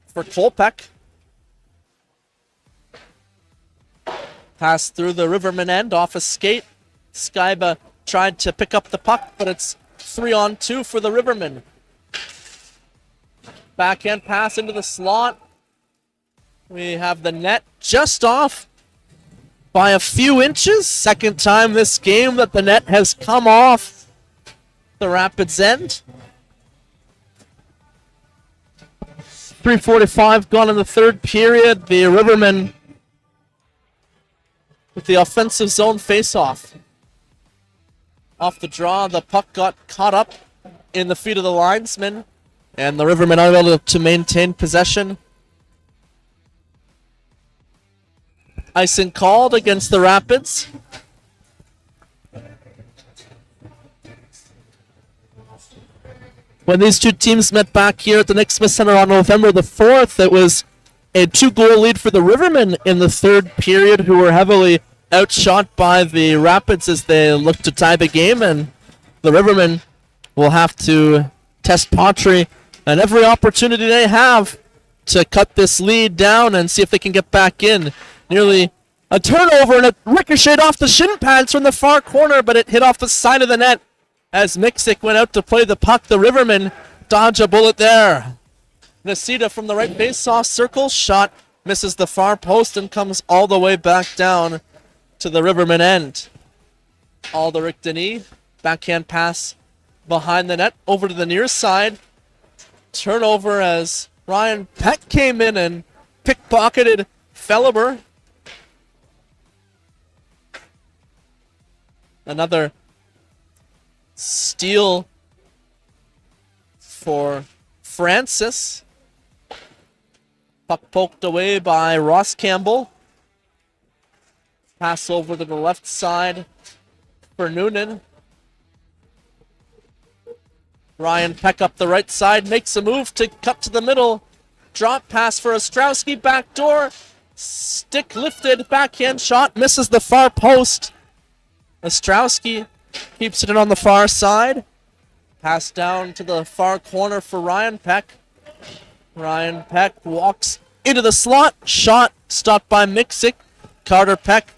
for Kolpeck. Pass through the Rivermen end off a skate. Skyba tried to pick up the puck, but it's 3-on-2 for the Rivermen. Backhand pass into the slot. We have the net just off by a few inches. Second time this game that the net has come off the Rapids end. 3:45 gone in the third period. The Rivermen with the offensive zone face-off. Off the draw, the puck got caught up in the feet of the linesman, and the Rivermen are able to maintain possession. Icing called against the Rapids. When these two teams met back here at the Nick Smith Center on November the 4th, it was a 2-goal lead for the Rivermen in the third period, who were heavily outshot by the Rapids as they looked to tie the game, and the Rivermen will have to test Patry and every opportunity they have to cut this lead down and see if they can get back in. Nearly a turnover, and it ricocheted off the shin pads from the far corner, but it hit off the side of the net as Miksic went out to play the puck. The Rivermen dodge a bullet there. Nasita from the right face-off circle, shot misses the far post and comes all the way back down to the Rivermen end. Alderic Denis, backhand pass behind the net, over to the near side. Turnover as Ryan Peck came in and pickpocketed Felleber. Another steal for Francis. Puck poked away by Ross Campbell. Pass over to the left side for Noonan. Ryan Peck up the right side, makes a move to cut to the middle. Drop pass for Ostrowski, backdoor. Stick lifted, backhand shot, misses the far post. Ostrowski keeps it in on the far side. Pass down to the far corner for Ryan Peck. Ryan Peck walks into the slot. Shot stopped by Miksic. Carter Peck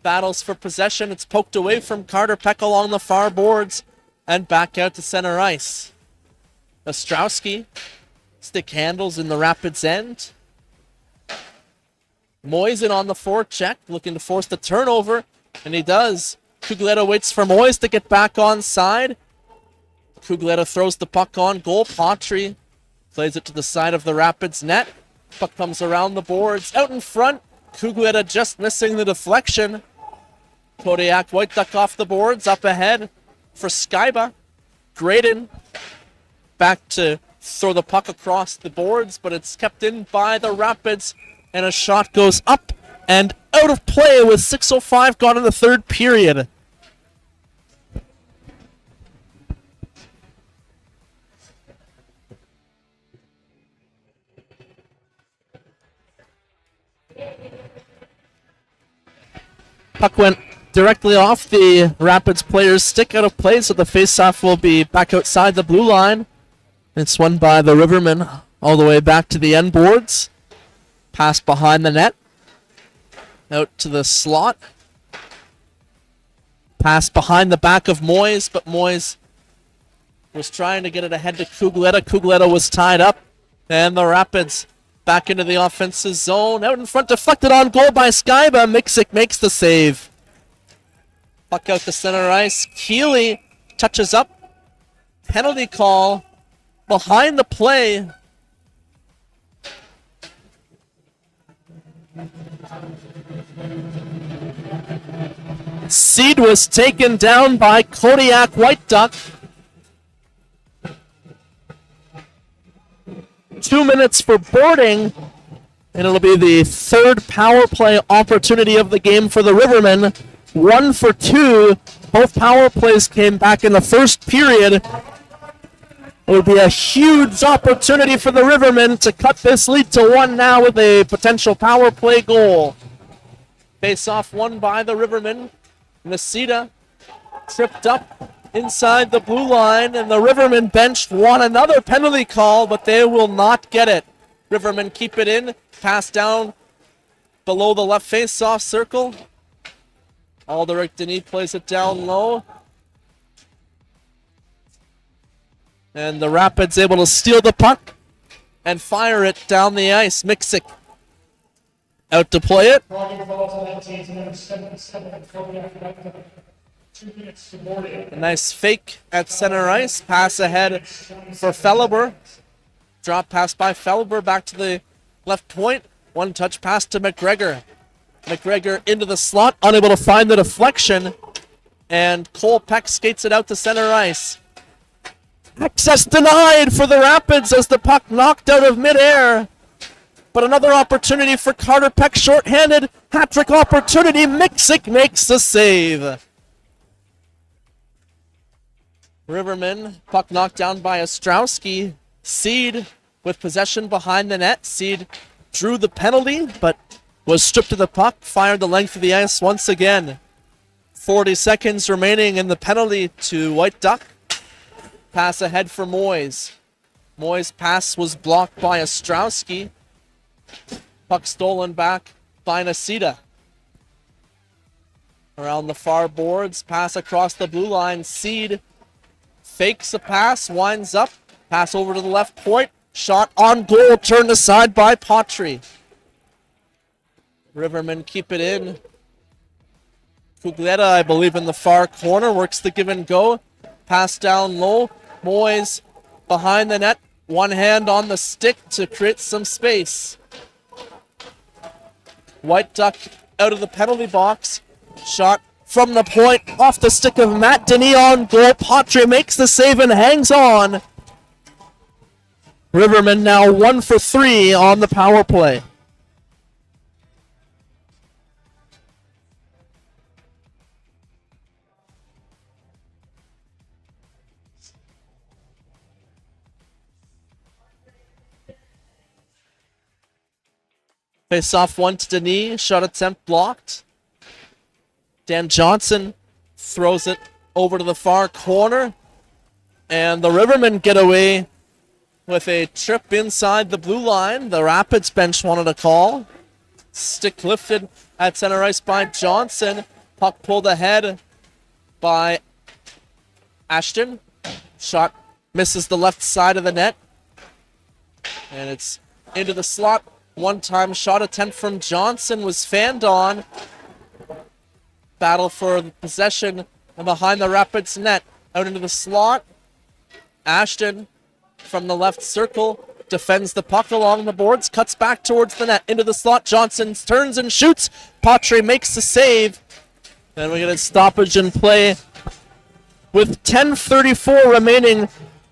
battles for possession. It's poked away from Carter Peck along the far boards and back out to center ice. Ostrowski, stick handles in the Rapids end. Moisen on the forecheck, looking to force the turnover, and he does. Cugletta waits for Moise to get back on side. Cugletta throws the puck on goal. Patry plays it to the side of the Rapids net. Puck comes around the boards. Out in front, Cugletta just missing the deflection. Kodiak White Duck off the boards, up ahead for Skyba. Graydon back to throw the puck across the boards, but it's kept in by the Rapids, and a shot goes up and out of play with 6:05 gone in the third period. Puck went directly off the Rapids player's stick, out of play, so the faceoff will be back outside the blue line. It's won by the Rivermen all the way back to the end boards. Pass behind the net. Out to the slot. Pass behind the back of Moise, but Moise was trying to get it ahead to Cugletta. Cugletta was tied up, and the Rapids back into the offensive zone. Out in front, deflected on goal by Skyba. Miksic makes the save. Puck out to center ice. Keeley touches up. Penalty call behind the play. Seed was taken down by Kodiak White Duck. 2 minutes for boarding, and it'll be the third power play opportunity of the game for the Rivermen. 1 for 2. Both power plays came back in the first period. It would be a huge opportunity for the Rivermen to cut this lead to 1 now with a potential power play goal. Face-off won by the Rivermen. Nasita tripped up inside the blue line, and the Rivermen bench want another penalty call, but they will not get it. Rivermen keep it in. Pass down below the left face-off circle. Alderic Denis plays it down low. And the Rapids able to steal the puck and fire it down the ice. Miksic out to play it. A nice fake at center ice. Pass ahead for Felleber. Drop pass by Felleber back to the left point. One touch pass to McGregor. McGregor into the slot, unable to find the deflection. And Cole Peck skates it out to center ice. Access denied for the Rapids as the puck knocked out of midair. But another opportunity for Carter Peck, shorthanded. Hat-trick opportunity. Miksic makes the save. Rivermen, puck knocked down by Ostrowski. Seed with possession behind the net. Seed drew the penalty, but was stripped of the puck. Fired the length of the ice once again. 40 seconds remaining in the penalty to White Duck. Pass ahead for Moyes. Moyes' pass was blocked by Ostrowski. Puck stolen back by Nasita. Around the far boards, pass across the blue line. Seed fakes a pass, winds up. Pass over to the left point. Shot on goal, turned aside by Potry. Rivermen keep it in. Cugletta, I believe, in the far corner, works the give and go. Pass down low. Moyes behind the net. One hand on the stick to create some space. White Duck out of the penalty box. Shot from the point off the stick of Matt Denis on goal. Potry makes the save and hangs on. Rivermen now 1 for 3 on the power play. Face off one to Denis. Shot attempt blocked. Dan Johnson throws it over to the far corner. And the Rivermen get away with a trip inside the blue line. The Rapids bench wanted a call. Stick lifted at center ice by Johnson. Puck pulled ahead by Ashton. Shot misses the left side of the net. And it's into the slot. One-time shot attempt from Johnson was fanned on. Battle for the possession and behind the Rapids net. Out into the slot. Ashton from the left circle defends the puck along the boards. Cuts back towards the net. Into the slot. Johnson turns and shoots. Potry makes the save. And we get a stoppage in play with 10:34 remaining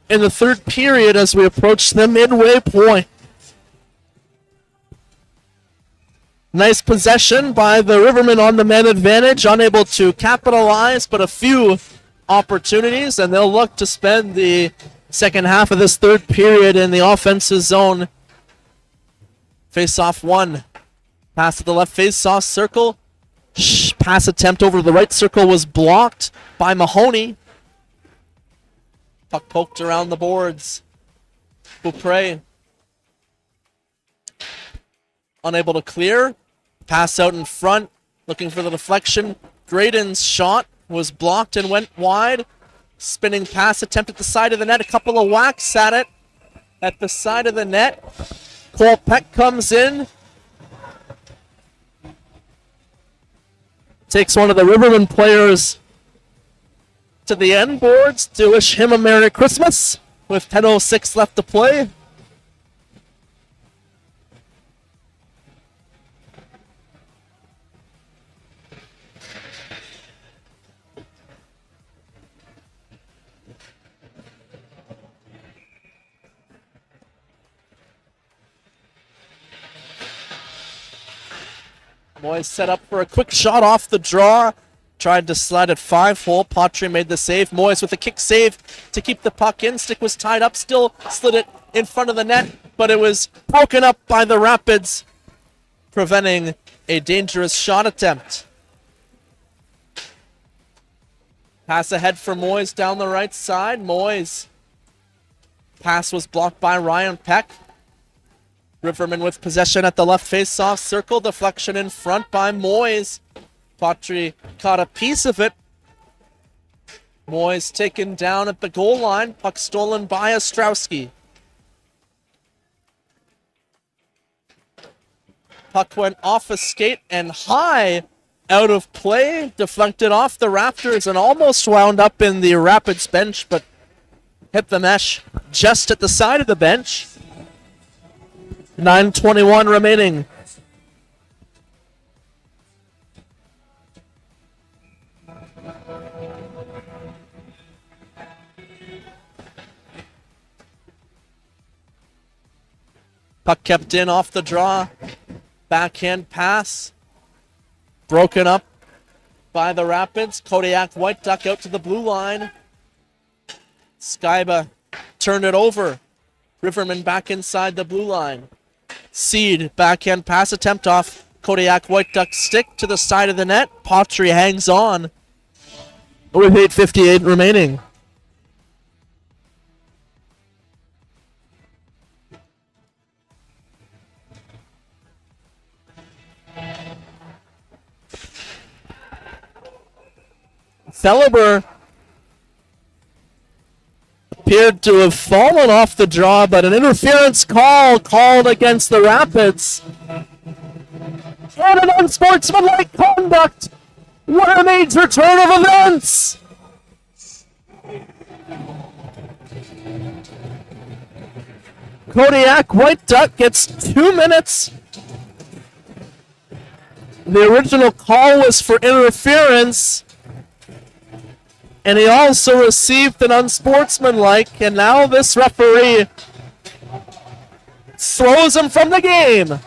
in the third period as we approach the midway point. Nice possession by the Rivermen on the man advantage, unable to capitalize, but a few opportunities, and they'll look to spend the second half of this third period in the offensive zone. Face-off one. Pass to the left face-off circle. Pass attempt over to the right circle was blocked by Mahoney. Puck poked around the boards. Beaupre unable to clear. Pass out in front, looking for the deflection. Graydon's shot was blocked and went wide. Spinning pass attempt at the side of the net. A couple of whacks at it at the side of the net. Cole Peck comes in. Takes one of the Rivermen players to the end boards to wish him a Merry Christmas with 10:06 left to play. Moyes set up for a quick shot off the draw. Tried to slide it 5-hole. Potry made the save. Moyes with a kick save to keep the puck in. Stick was tied up. Still slid it in front of the net, but it was broken up by the Rapids, preventing a dangerous shot attempt. Pass ahead for Moyes down the right side. Moyes. Pass was blocked by Ryan Peck. Rivermen with possession at the left face-off circle. Deflection in front by Moyes. Potry caught a piece of it. Moyes taken down at the goal line. Puck stolen by Ostrowski. Puck went off a skate and high out of play. Deflected off the rafters and almost wound up in the Rapids bench, but hit the mesh just at the side of the bench. 9:21 remaining. Puck kept in off the draw. Backhand pass. Broken up by the Rapids. Kodiak White Duck out to the blue line. Skyba turned it over. Rivermen back inside the blue line. Seed backhand pass attempt off Kodiak White Duck stick to the side of the net. Pottery hangs on with 8:58 remaining. Celeber appeared to have fallen off the draw, but an interference call called against the Rapids. And an unsportsmanlike conduct. What a major turn of events! Kodiak White Duck gets 2 minutes. The original call was for interference. And he also received an unsportsmanlike, and now this referee throws him from the game.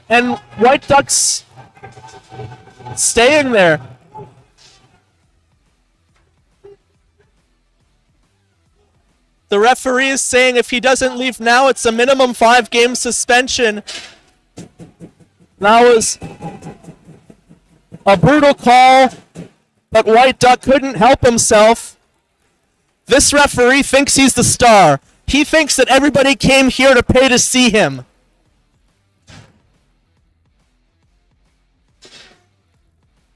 And White Ducks staying there. The referee is saying if he doesn't leave now, it's a minimum 5-game suspension. That was a brutal call, but White Duck couldn't help himself. This referee thinks he's the star. He thinks that everybody came here to pay to see him.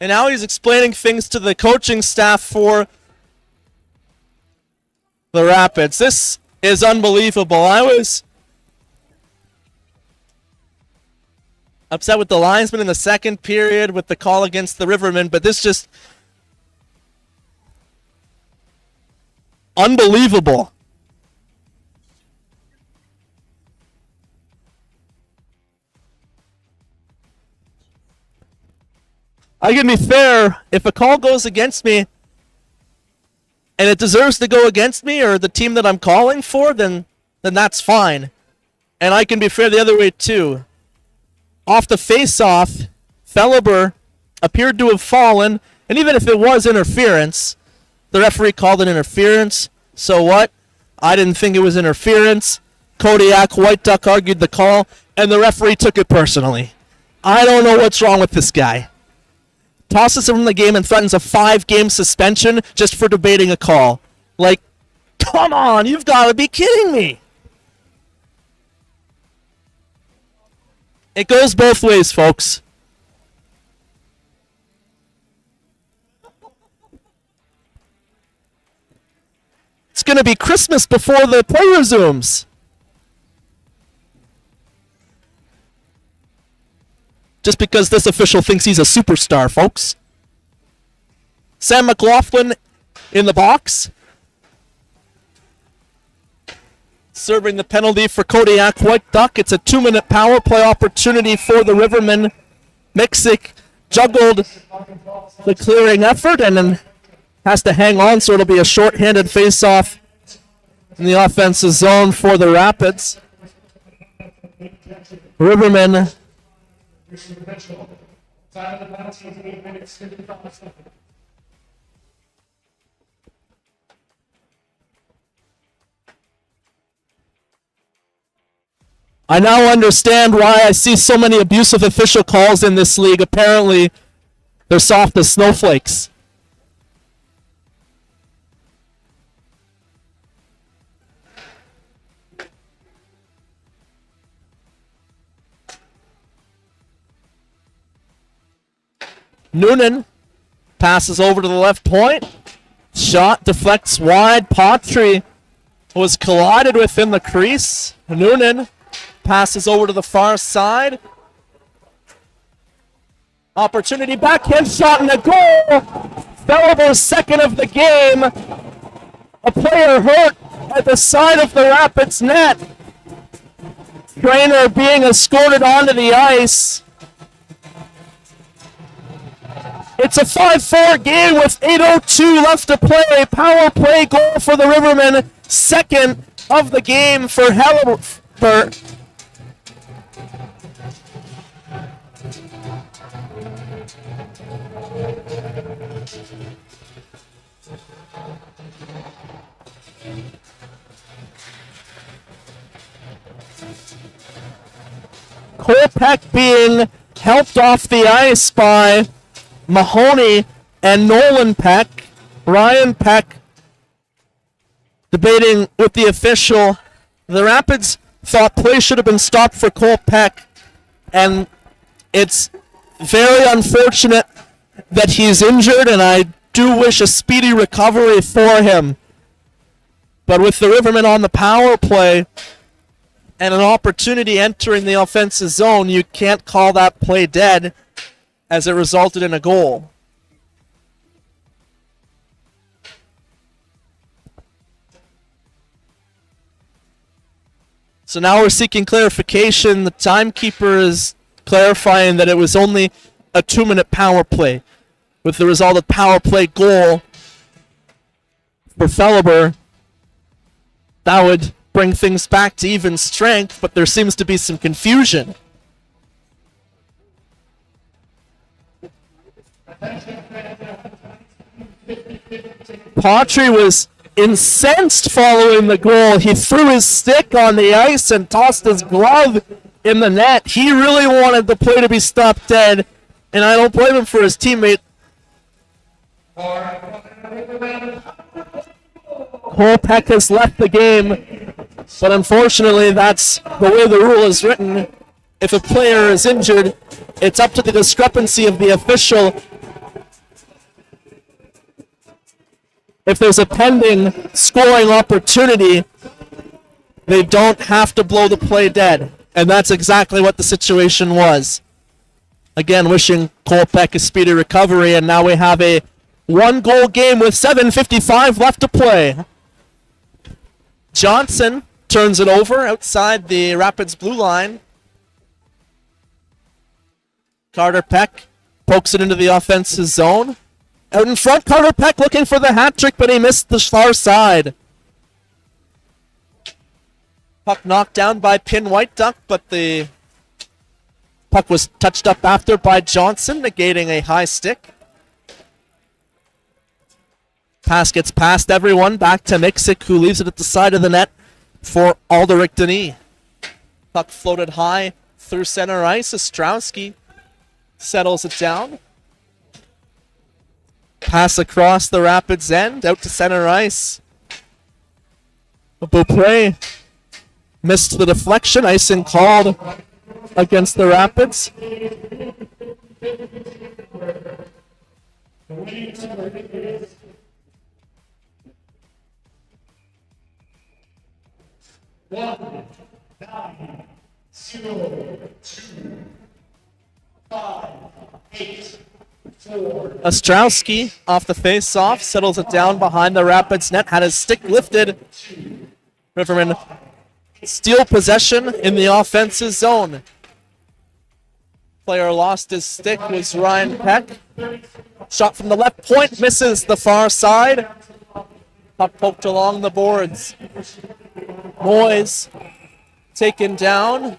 And now he's explaining things to the coaching staff for the Rapids. This is unbelievable. I was upset with the linesman in the second period with the call against the Rivermen, but this just unbelievable. I can be fair. If a call goes against me and it deserves to go against me or the team that I'm calling for, then that's fine. And I can be fair the other way too. Off the face-off, Celeber appeared to have fallen, and even if it was interference, the referee called it interference. So what? I didn't think it was interference. Kodiak White Duck argued the call, and the referee took it personally. I don't know what's wrong with this guy. Tosses him from the game and threatens a 5-game suspension just for debating a call. Like, come on, you've got to be kidding me. It goes both ways, folks. It's going to be Christmas before the play resumes. Just because this official thinks he's a superstar, folks. Sam McLaughlin in the box. Serving the penalty for Kodiak White Duck. It's a 2-minute power play opportunity for the Rivermen. Mixic juggled the clearing effort and then has to hang on, so it'll be a short-handed face-off in the offensive zone for the Rapids. Rivermen I now understand why I see so many abusive official calls in this league. Apparently, they're soft as snowflakes. Noonan passes over to the left point. Shot deflects wide. Patry was collided within the crease. Noonan passes over to the far side. Opportunity, backhand shot and a goal. Feliber's second of the game. A player hurt at the side of the Rapids net. Trainer being escorted onto the ice. It's a 5-4 game with 8:02 left to play. Power play goal for the Rivermen. Second of the game for Hellerbert. Kolpeck being helped off the ice by Mahoney and Nolan Peck. Ryan Peck debating with the official. The Rapids thought play should have been stopped for Kolpeck, and it's very unfortunate that he's injured, and I do wish a speedy recovery for him. But with the Rivermen on the power play and an opportunity entering the offensive zone, you can't call that play dead, as it resulted in a goal. So now we're seeking clarification. The timekeeper is clarifying that it was only a 2-minute power play, with the result of power play goal for Feliber. That would bring things back to even strength, but there seems to be some confusion. Patry was incensed following the goal. He threw his stick on the ice and tossed his glove in the net. He really wanted the play to be stopped dead, and I don't blame him for his teammate. Kolpeck has left the game, but unfortunately that's the way the rule is written. If a player is injured, it's up to the discrepancy of the official. If there's a pending scoring opportunity, they don't have to blow the play dead. And that's exactly what the situation was. Again, wishing Kolpeck a speedy recovery, and now we have a 1-goal game with 7:55 left to play. Johnson turns it over outside the Rapids blue line. Carter Peck pokes it into the offensive zone. Out in front, Carter Peck looking for the hat trick, but he missed the far side. Puck knocked down by Pin White Duck, but the puck was touched up after by Johnson, negating a high stick. Pass gets past everyone, back to Miksic, who leaves it at the side of the net for Alderic Denis. Puck floated high through center ice. Ostrowski settles it down. Pass across the Rapids end, out to center ice. Beaupre missed the deflection. Icing called against the Rapids. Ostrowski off the face-off, settles it down behind the Rapids net, had his stick lifted. Rivermen steal possession in the offensive zone. Player lost his stick was Ryan Peck. Shot from the left point, misses the far side. Puck poked along the boards. Moyes taken down.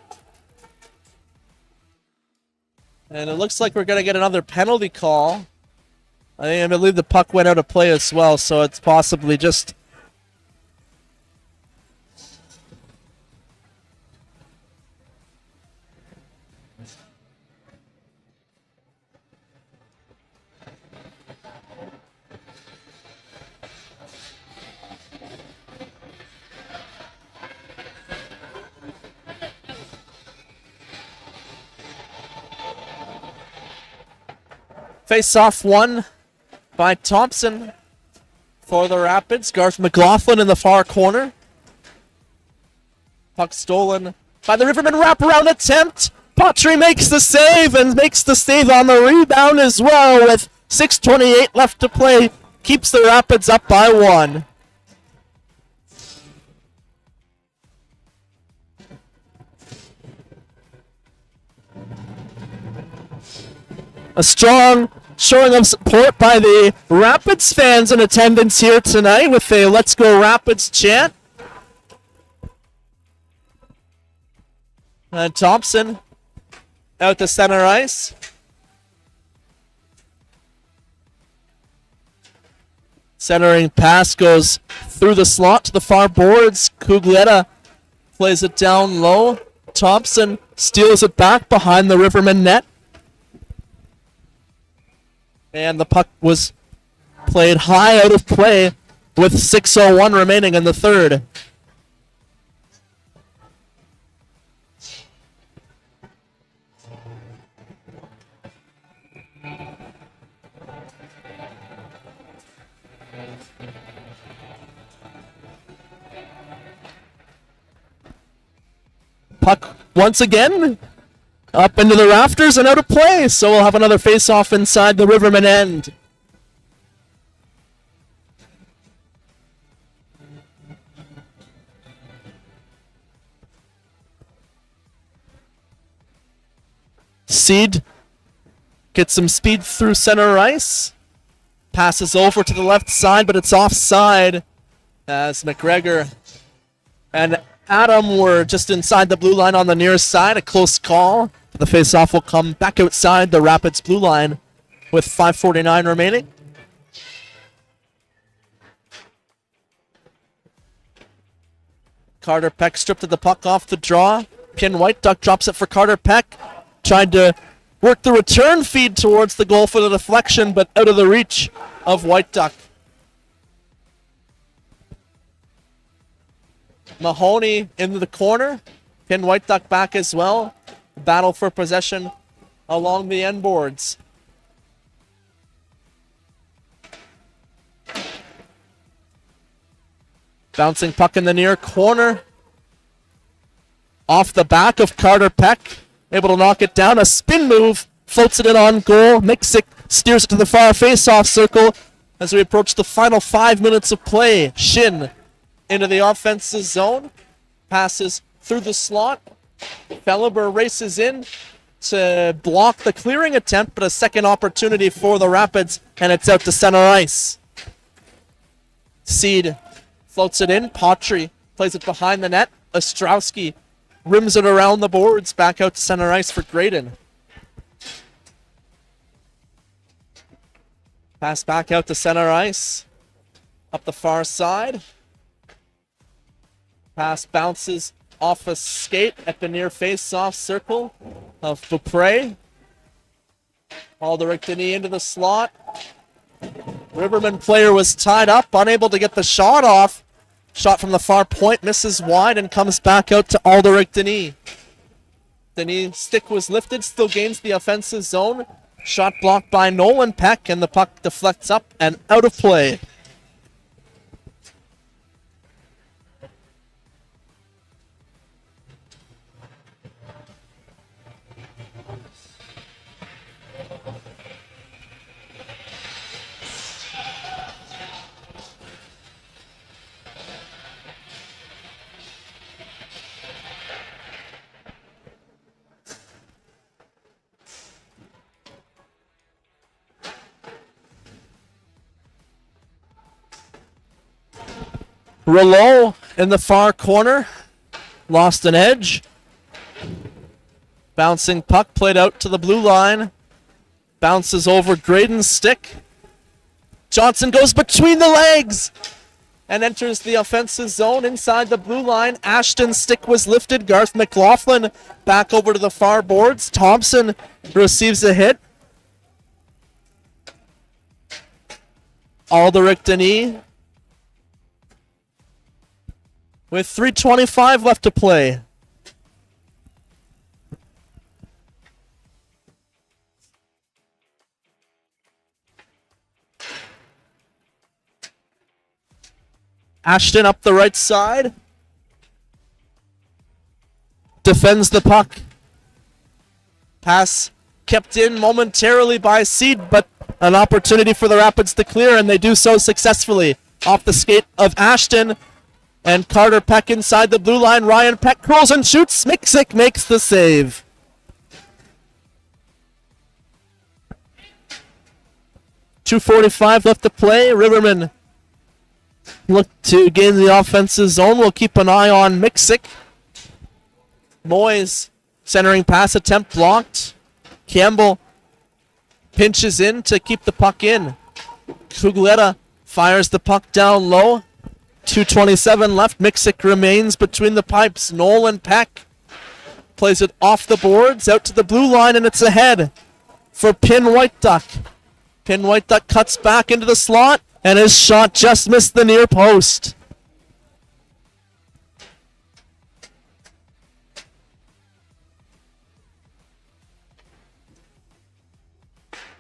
And it looks like we're going to get another penalty call. I believe the puck went out of play as well, so it's possibly just... Face-off won by Thompson for the Rapids. Garth McLaughlin in the far corner. Puck stolen by the Rivermen. Wraparound attempt. Patry makes the save and makes the save on the rebound as well with 6:28 left to play. Keeps the Rapids up by 1. A strong showing of support by the Rapids fans in attendance here tonight with a Let's Go Rapids chant. And Thompson out to center ice. Centering pass goes through the slot to the far boards. Cuglietta plays it down low. Thompson steals it back behind the Rivermen net. And the puck was played high out of play with 6:01 remaining in the third. Puck once again up into the rafters and out of play, so we'll have another face-off inside the Rivermen end. Seed gets some speed through center ice. Passes over to the left side, but it's offside as McGregor and Adam were just inside the blue line on the near side. A close call. The face-off will come back outside the Rapids blue line with 5:49 remaining. Carter Peck stripped the puck off the draw. Pin White Duck drops it for Carter Peck. Tried to work the return feed towards the goal for the deflection, but out of the reach of White Duck. Mahoney into the corner. Pin White Duck back as well. Battle for possession along the end boards. Bouncing puck in the near corner. Off the back of Carter Peck. Able to knock it down. A spin move. Floats it in on goal. Miksic steers it to the far face-off circle as we approach the final 5 minutes of play. Shin into the offensive zone. Passes through the slot. Felleber races in to block the clearing attempt, but a second opportunity for the Rapids, and it's out to center ice. Seed floats it in. Patry plays it behind the net. Ostrowski rims it around the boards, back out to center ice for Graydon. Pass back out to center ice. Up the far side. Pass bounces off a skate at the near face-off circle of Beaupre. Aldrich Denis into the slot. Riverman player was tied up, unable to get the shot off. Shot from the far point, misses wide and comes back out to Aldrich Denis. Denis' stick was lifted, still gains the offensive zone. Shot blocked by Nolan Peck, and the puck deflects up and out of play. Rouleau in the far corner. Lost an edge. Bouncing puck played out to the blue line. Bounces over Graydon's stick. Johnson goes between the legs and enters the offensive zone inside the blue line. Ashton's stick was lifted. Garth McLaughlin back over to the far boards. Thompson receives a hit. Aldrich Denis with 3:25 left to play. Ashton up the right side. Defends the puck. Pass kept in momentarily by Seed, but an opportunity for the Rapids to clear, and they do so successfully. Off the skate of Ashton, and Carter Peck inside the blue line. Ryan Peck curls and shoots. Miksic makes the save. .245 left to play. Rivermen look to gain the offensive zone. We'll keep an eye on Miksic. Moyes, centering pass attempt blocked. Campbell pinches in to keep the puck in. Cugletta fires the puck down low. 2:27 left. Miksic remains between the pipes. Nolan Peck plays it off the boards, out to the blue line, and it's ahead for Pin White Duck. Pin White Duck cuts back into the slot, and his shot just missed the near post.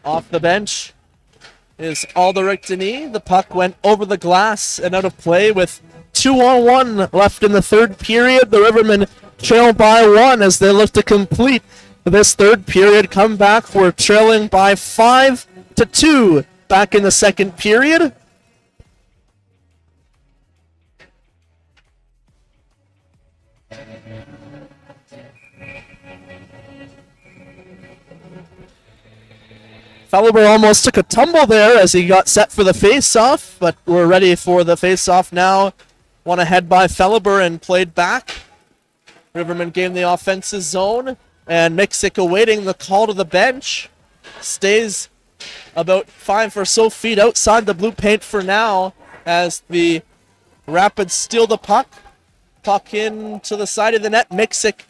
Off the bench is Alderic Denis. The puck went over the glass and out of play with 2:01 left in the third period. The Rivermen trail by 1 as they look to complete this third period comeback. We're trailing by 5-2 back in the second period. Felleber almost took a tumble there as he got set for the face-off, but we're ready for the face-off now. One ahead by Felleber and played back. Rivermen gained the offensive zone, and Miksic awaiting the call to the bench. Stays about 5 or so feet outside the blue paint for now as the Rapids steal the puck. Puck in to the side of the net. Miksic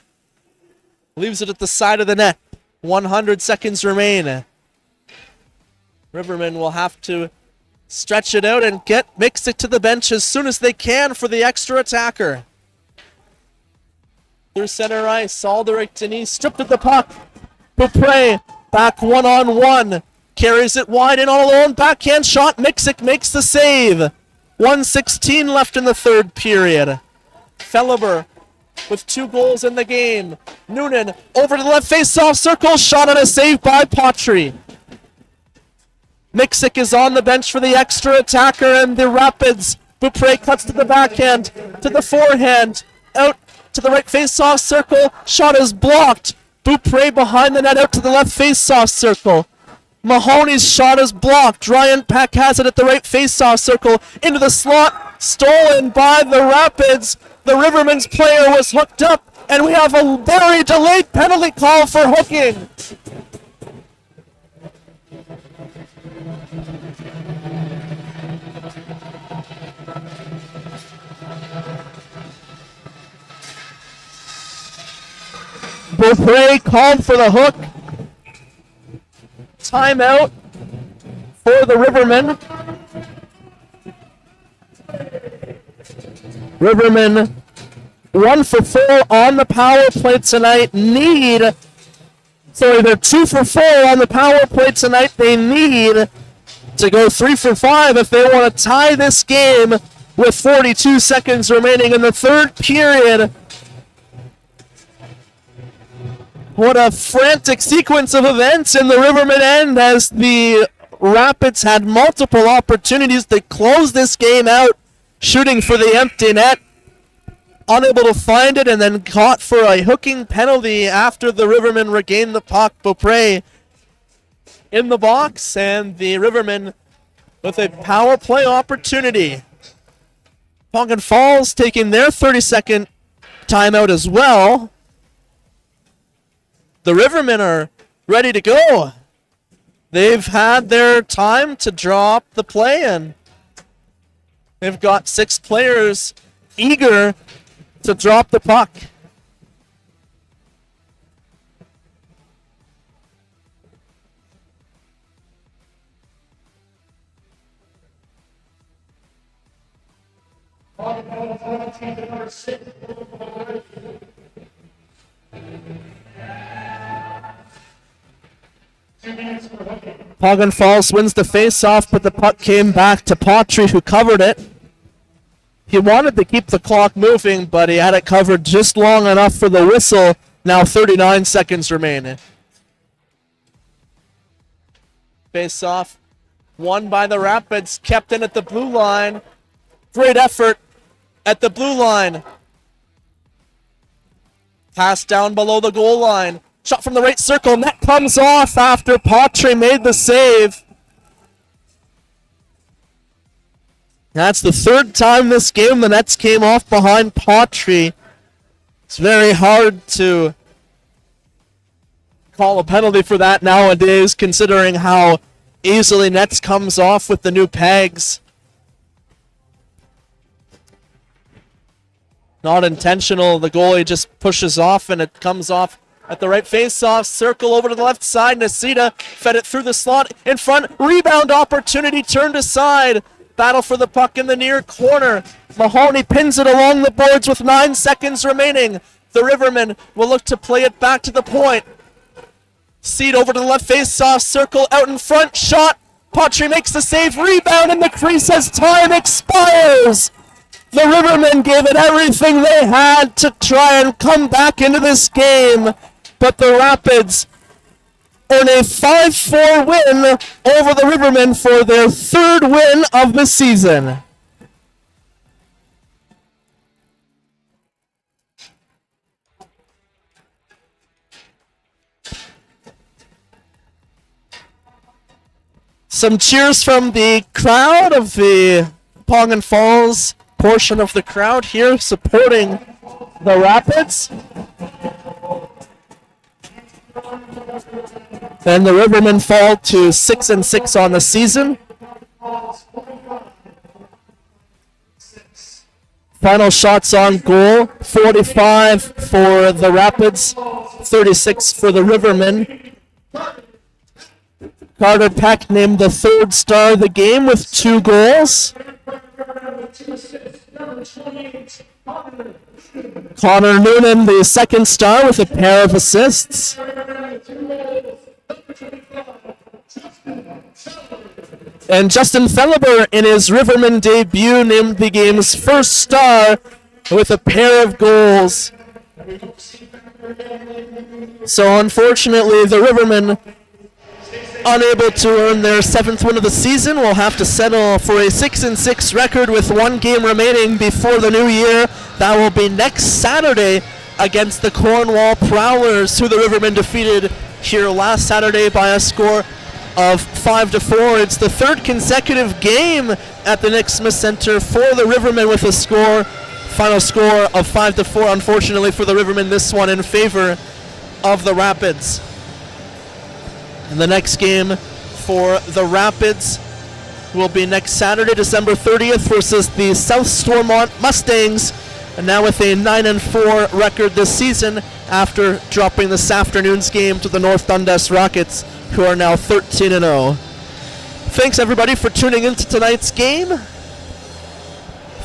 leaves it at the side of the net. 100 seconds remain. Rivermen will have to stretch it out and get Miksic to the bench as soon as they can for the extra attacker. Through center ice, Alderic Denis stripped at the puck. Beaupre back 1-on-1. Carries it wide in all alone. Backhand shot. Miksic makes the save. 1:16 left in the third period. Felleber with 2 goals in the game. Noonan over to the left face-off circle. Shot on a save by Patry. Miksic is on the bench for the extra attacker, and the Rapids. Beaupre cuts to the backhand, to the forehand, out to the right face-off circle. Shot is blocked. Beaupre behind the net, out to the left face-off circle. Mahoney's shot is blocked. Ryan Peck has it at the right face-off circle, into the slot, stolen by the Rapids. The Rivermen's player was hooked up, and we have a very delayed penalty call for hooking. Beaupre called for the hook. Timeout for the Rivermen. Rivermen 1 for 4 on the power play tonight. They're 2 for 4 on the power play tonight. They need to go 3 for 5 if they want to tie this game with 42 seconds remaining in the third period. What a frantic sequence of events in the Rivermen end as the Rapids had multiple opportunities to close this game out, shooting for the empty net, unable to find it, and then caught for a hooking penalty after the Rivermen regained the puck. Beaupre in the box, and the Rivermen with a power play opportunity. Paugan Falls taking their 30-second timeout as well. The Rivermen are ready to go. They've had their time to draw up the play, and they've got 6 players eager to drop the puck. Paugan Falls wins the face-off, but the puck came back to Patry, who covered it. He wanted to keep the clock moving, but he had it covered just long enough for the whistle. Now 39 seconds remaining. Face off. Won by the Rapids. Kept in at the blue line. Great effort at the blue line. Pass down below the goal line. Shot from the right circle. Net comes off after Patry made the save. That's the third time this game the Nets came off behind Patry. It's very hard to call a penalty for that nowadays, considering how easily Nets comes off with the new pegs. Not intentional. The goalie just pushes off and it comes off at the right face-off. Circle over to the left side. Nasita fed it through the slot in front. Rebound opportunity turned aside. Battle for the puck in the near corner. Mahoney pins it along the boards with 9 seconds remaining. The Rivermen will look to play it back to the point. Seed over to the left face-off. Circle out in front. Shot. Patry makes the save. Rebound in the crease as time expires. The Rivermen gave it everything they had to try and come back into this game. But the Rapids earn a 5-4 win over the Rivermen for their third win of the season. Some cheers from the crowd of the Paugan Falls portion of the crowd here supporting the Rapids. Then the Rivermen fall to 6-6 on the season. Final shots on goal, 45 for the Rapids, 36 for the Rivermen. Carter Peck named the third star of the game with 2 goals. Connor Noonan, the second star, with a pair of assists. And Justin Felleber, in his Riverman debut, named the game's first star with a pair of goals. So unfortunately, the Rivermen, unable to earn their 7th win of the season, will have to settle for a 6-6 record with 1 game remaining before the new year. That will be next Saturday against the Cornwall Prowlers, who the Rivermen defeated here last Saturday by a score of 5-4. It's the third consecutive game at the Nick Smith Center for the Rivermen with a final score of 5-4. Unfortunately for the Rivermen, this one in favor of the Rapids. And the next game for the Rapids will be next Saturday, December 30th, versus the South Stormont Mustangs, and now with a 9-4 record this season after dropping this afternoon's game to the North Dundas Rockets, who are now 13-0. Thanks everybody for tuning into tonight's game.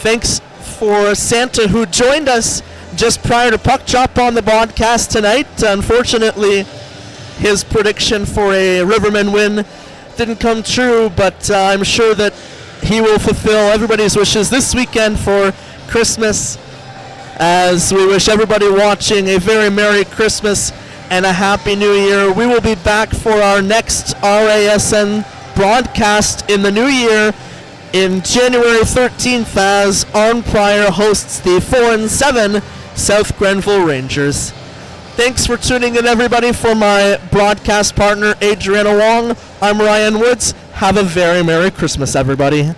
Thanks for Santa, who joined us just prior to puck drop on the broadcast tonight. Unfortunately, his prediction for a Rivermen win didn't come true, but I'm sure that he will fulfill everybody's wishes this weekend for Christmas, as we wish everybody watching a very Merry Christmas and a Happy New Year. We will be back for our next RASN broadcast in the new year in January 13th as Arnprior hosts the 4-7 South Grenville Rangers. Thanks for tuning in, everybody. For my broadcast partner, Adriana Wong, I'm Ryan Woods. Have a very Merry Christmas, everybody.